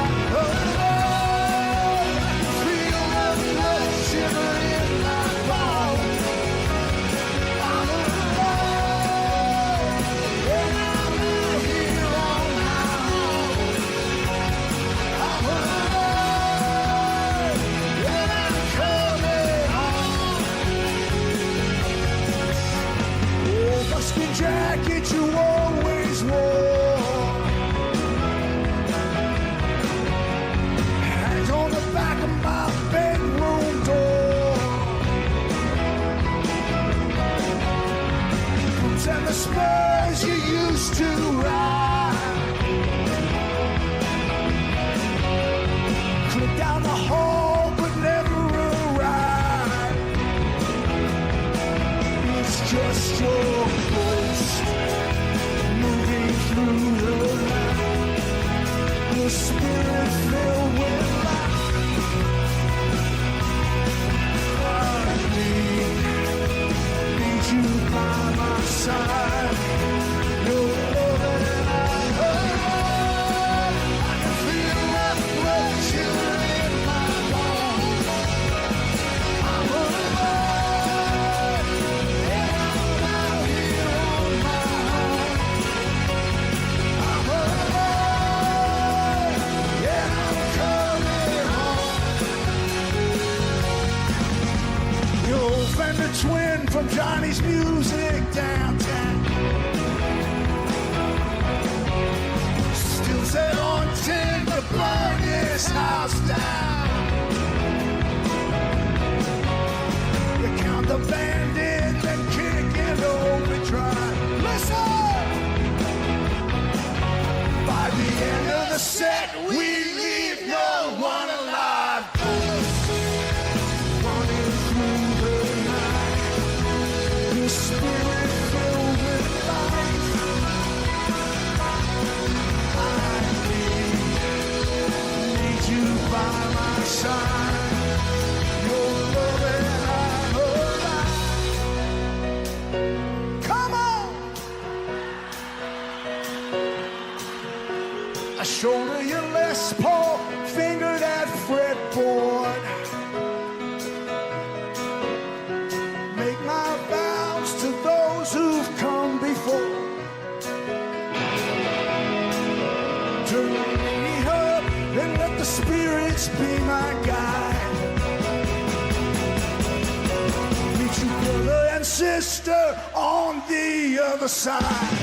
feel the blood shiver in my bones. I'm alive, and I'm here on my own. I'm alive, and I'm coming home. Oh, buckskin jacket you always wore. On the back of my bedroom door, boots and the spurs you used to ride. Click down the hall but never arrive. It's just your ghost moving through the night. Your spirit filled with need you by my side. Your love and I can feel that pleasure in my bones. I'm alive, and I'm out here. from Johnny's music downtown. Still set on 10 to burn this house down. You count the bandits and kick into overdrive. Listen! By the end of the set, we leave no one alive. Running through the night, your spirit filled with life. I need you by my side. Your love and I'm alive. Come on! I shoulder your Les Paul, finger that fretboard. Make my vows to those who've come before. Turn me up and let the spirits be my guide. Meet you brother and sister on the other side.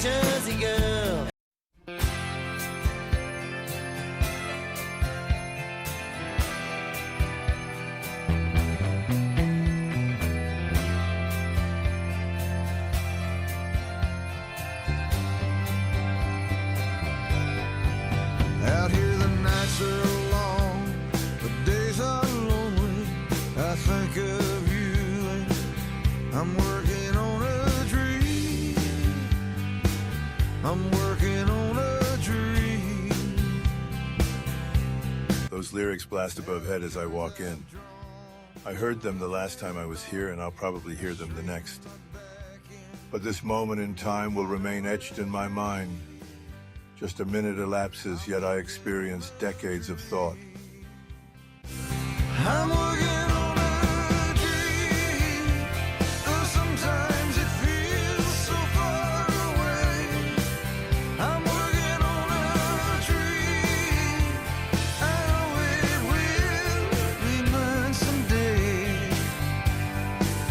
Jersey girl. Out here the nights are long, the days are lonely. I think of you and I'm working on a dream. I'm working on a dream. Those lyrics blast above head as I walk in. I heard them the last time I was here, and I'll probably hear them the next. But this moment in time will remain etched in my mind. Just a minute elapses, yet I experience decades of thought. I'm working on a dream, though sometimes it feels so far away. I'm working on a dream, I know it will be mine someday.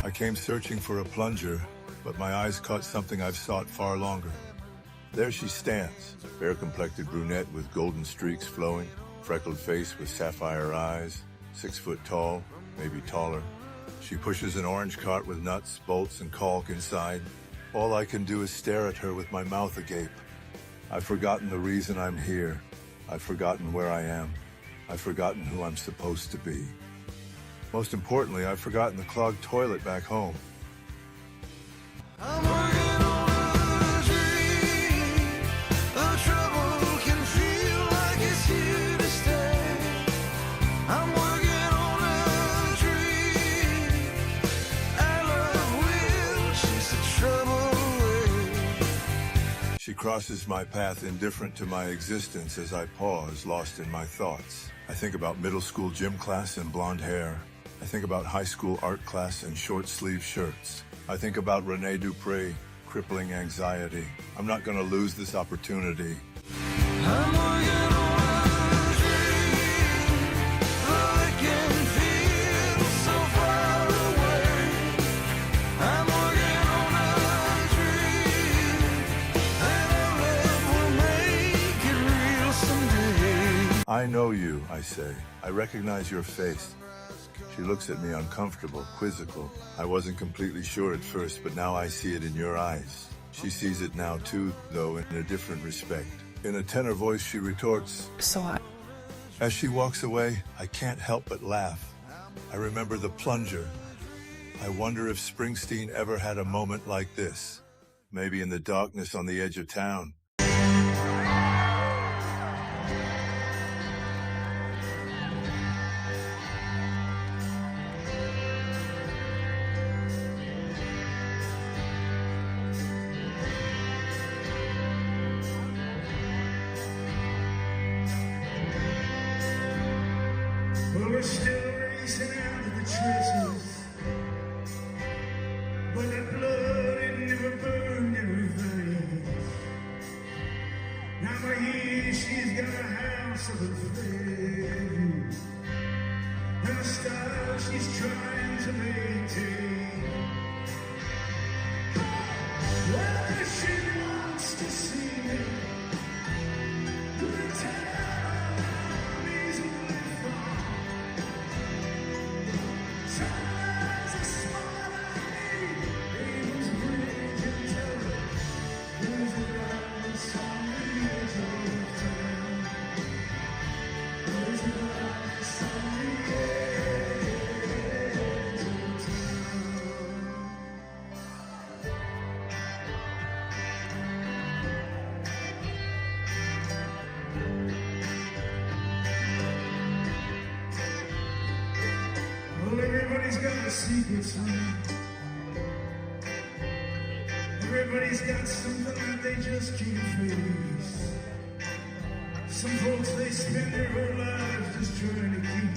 I came searching for a plunger, but my eyes caught something I've sought far longer. There she stands, fair-complected brunette with golden streaks flowing, freckled face with sapphire eyes, 6 foot tall, maybe taller. She pushes an orange cart with nuts, bolts, and caulk inside. All I can do is stare at her with my mouth agape. I've forgotten the reason I'm here. I've forgotten where I am. I've forgotten who I'm supposed to be. Most importantly, I've forgotten the clogged toilet back home. I'm working on a dream. The trouble can feel like it's here to stay. I'm working on a dream. I love will chase the trouble away. She crosses my path indifferent to my existence as I pause, lost in my thoughts. I think about middle school gym class and blonde hair. I think about high school art class and short-sleeve shirts. I think about Rene Dupree, crippling anxiety. I'm not going to lose this opportunity. I'm working on a dream. I can feel so far away. I'm working on a dream. And our love will make it real someday. I know you, I say. I recognize your face. She looks at me uncomfortable, quizzical. I wasn't completely sure at first, but now I see it in your eyes. She sees it now too, though in a different respect. In a tenor voice, she retorts, So what? As she walks away, I can't help but laugh. I remember the plunger. I wonder if Springsteen ever had a moment like this. Maybe in the darkness on the edge of town. Well, we're still racing out of the trenches, but that blood, it never burned in her veins. Now I hear she's got a house of her flame, and a style she's trying to maintain. Well, she wants to see me. The town is away from. Sometimes I smile at me. Baby's bridge and terror. There's a glass on the edge of town. There's a glass on the edge of town. Well, everybody's got a secret, son. Everybody's got something that they just can't face. Some folks, they spend their whole lives just trying to keep.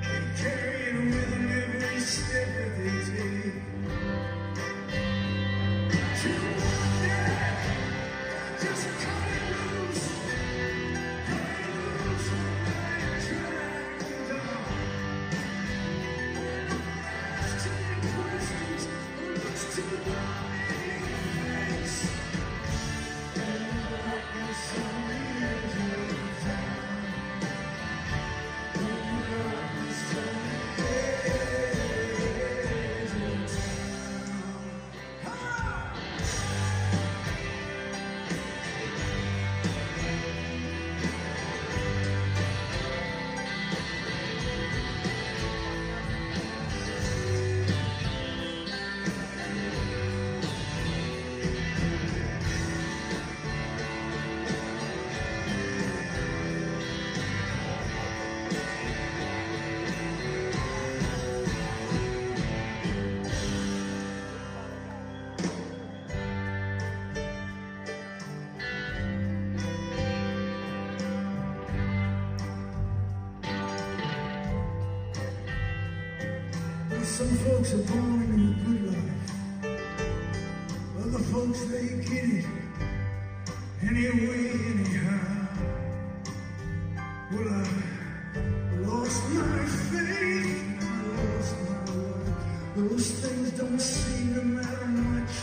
They carry it with them every step that they take. To one day, just cut it loose. Cut it loose and drag on. Ask too many questions, or looks too long in your face. And the darkness on the edge of town. And the darkness on the edge of town. Ah! Some folks are born in a good life. Other folks, they get it anyway, anyhow. Well, I lost my faith, I lost my love. Those things don't seem to matter much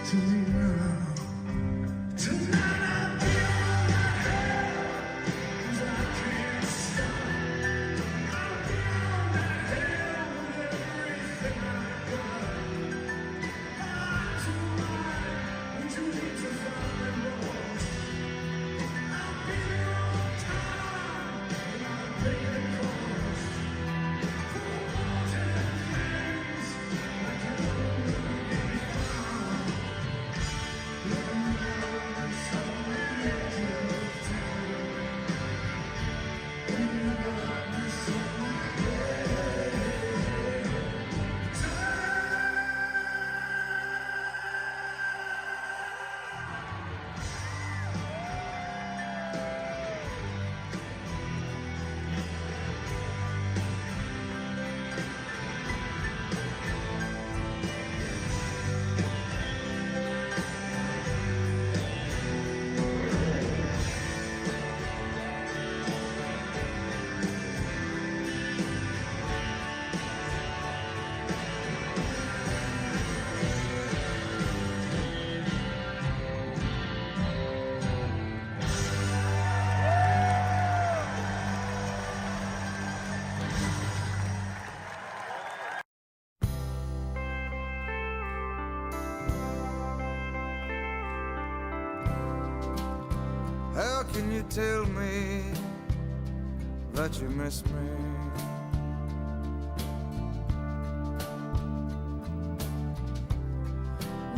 to me now. Tonight I'll get all I have, 'cause I can't stop. tell me that you miss me.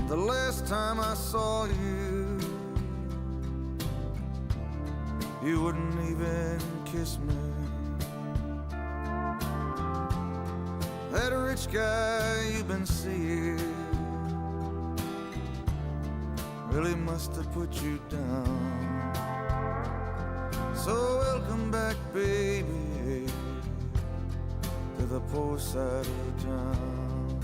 The last time I saw you, you wouldn't even kiss me. That rich guy you've been seeing really must have put you down. So welcome back, baby, to the poor side of town.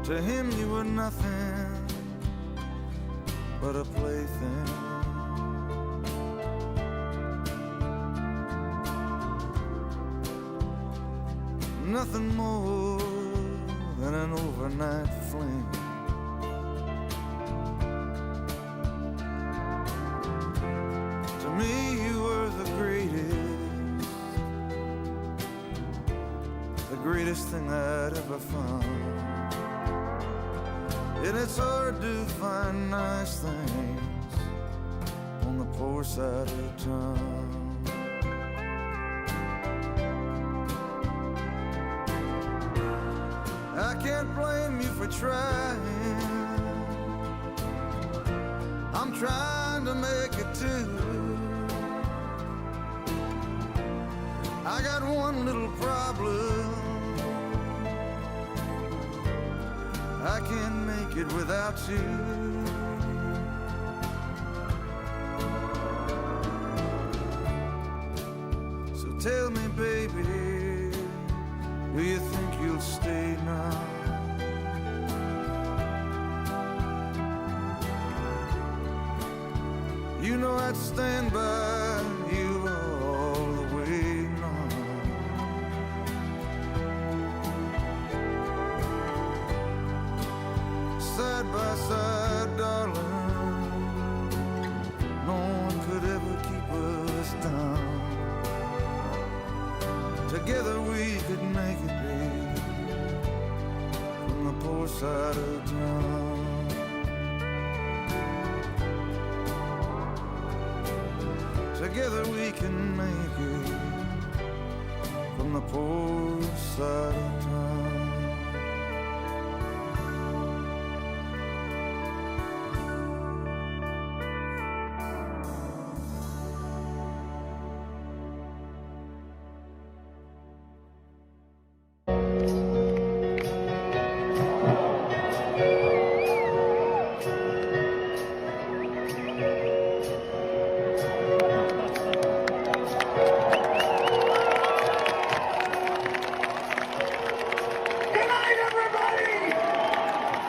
To him you were nothing but a plaything. Nothing more than an overnight fling. To me you were the greatest thing I'd ever found. And it's hard to find nice things on the poor side of town. I can't blame you for trying. I'm trying to make it too. I got one little problem. I can't make it without you. So tell me, baby, do you think you'll stay now? You know I'd stand by you all the way now. Side by side, darling, no one could ever keep us down. Together we could make it, babe, from the poor side of town. Together we can make it from the poor side of town.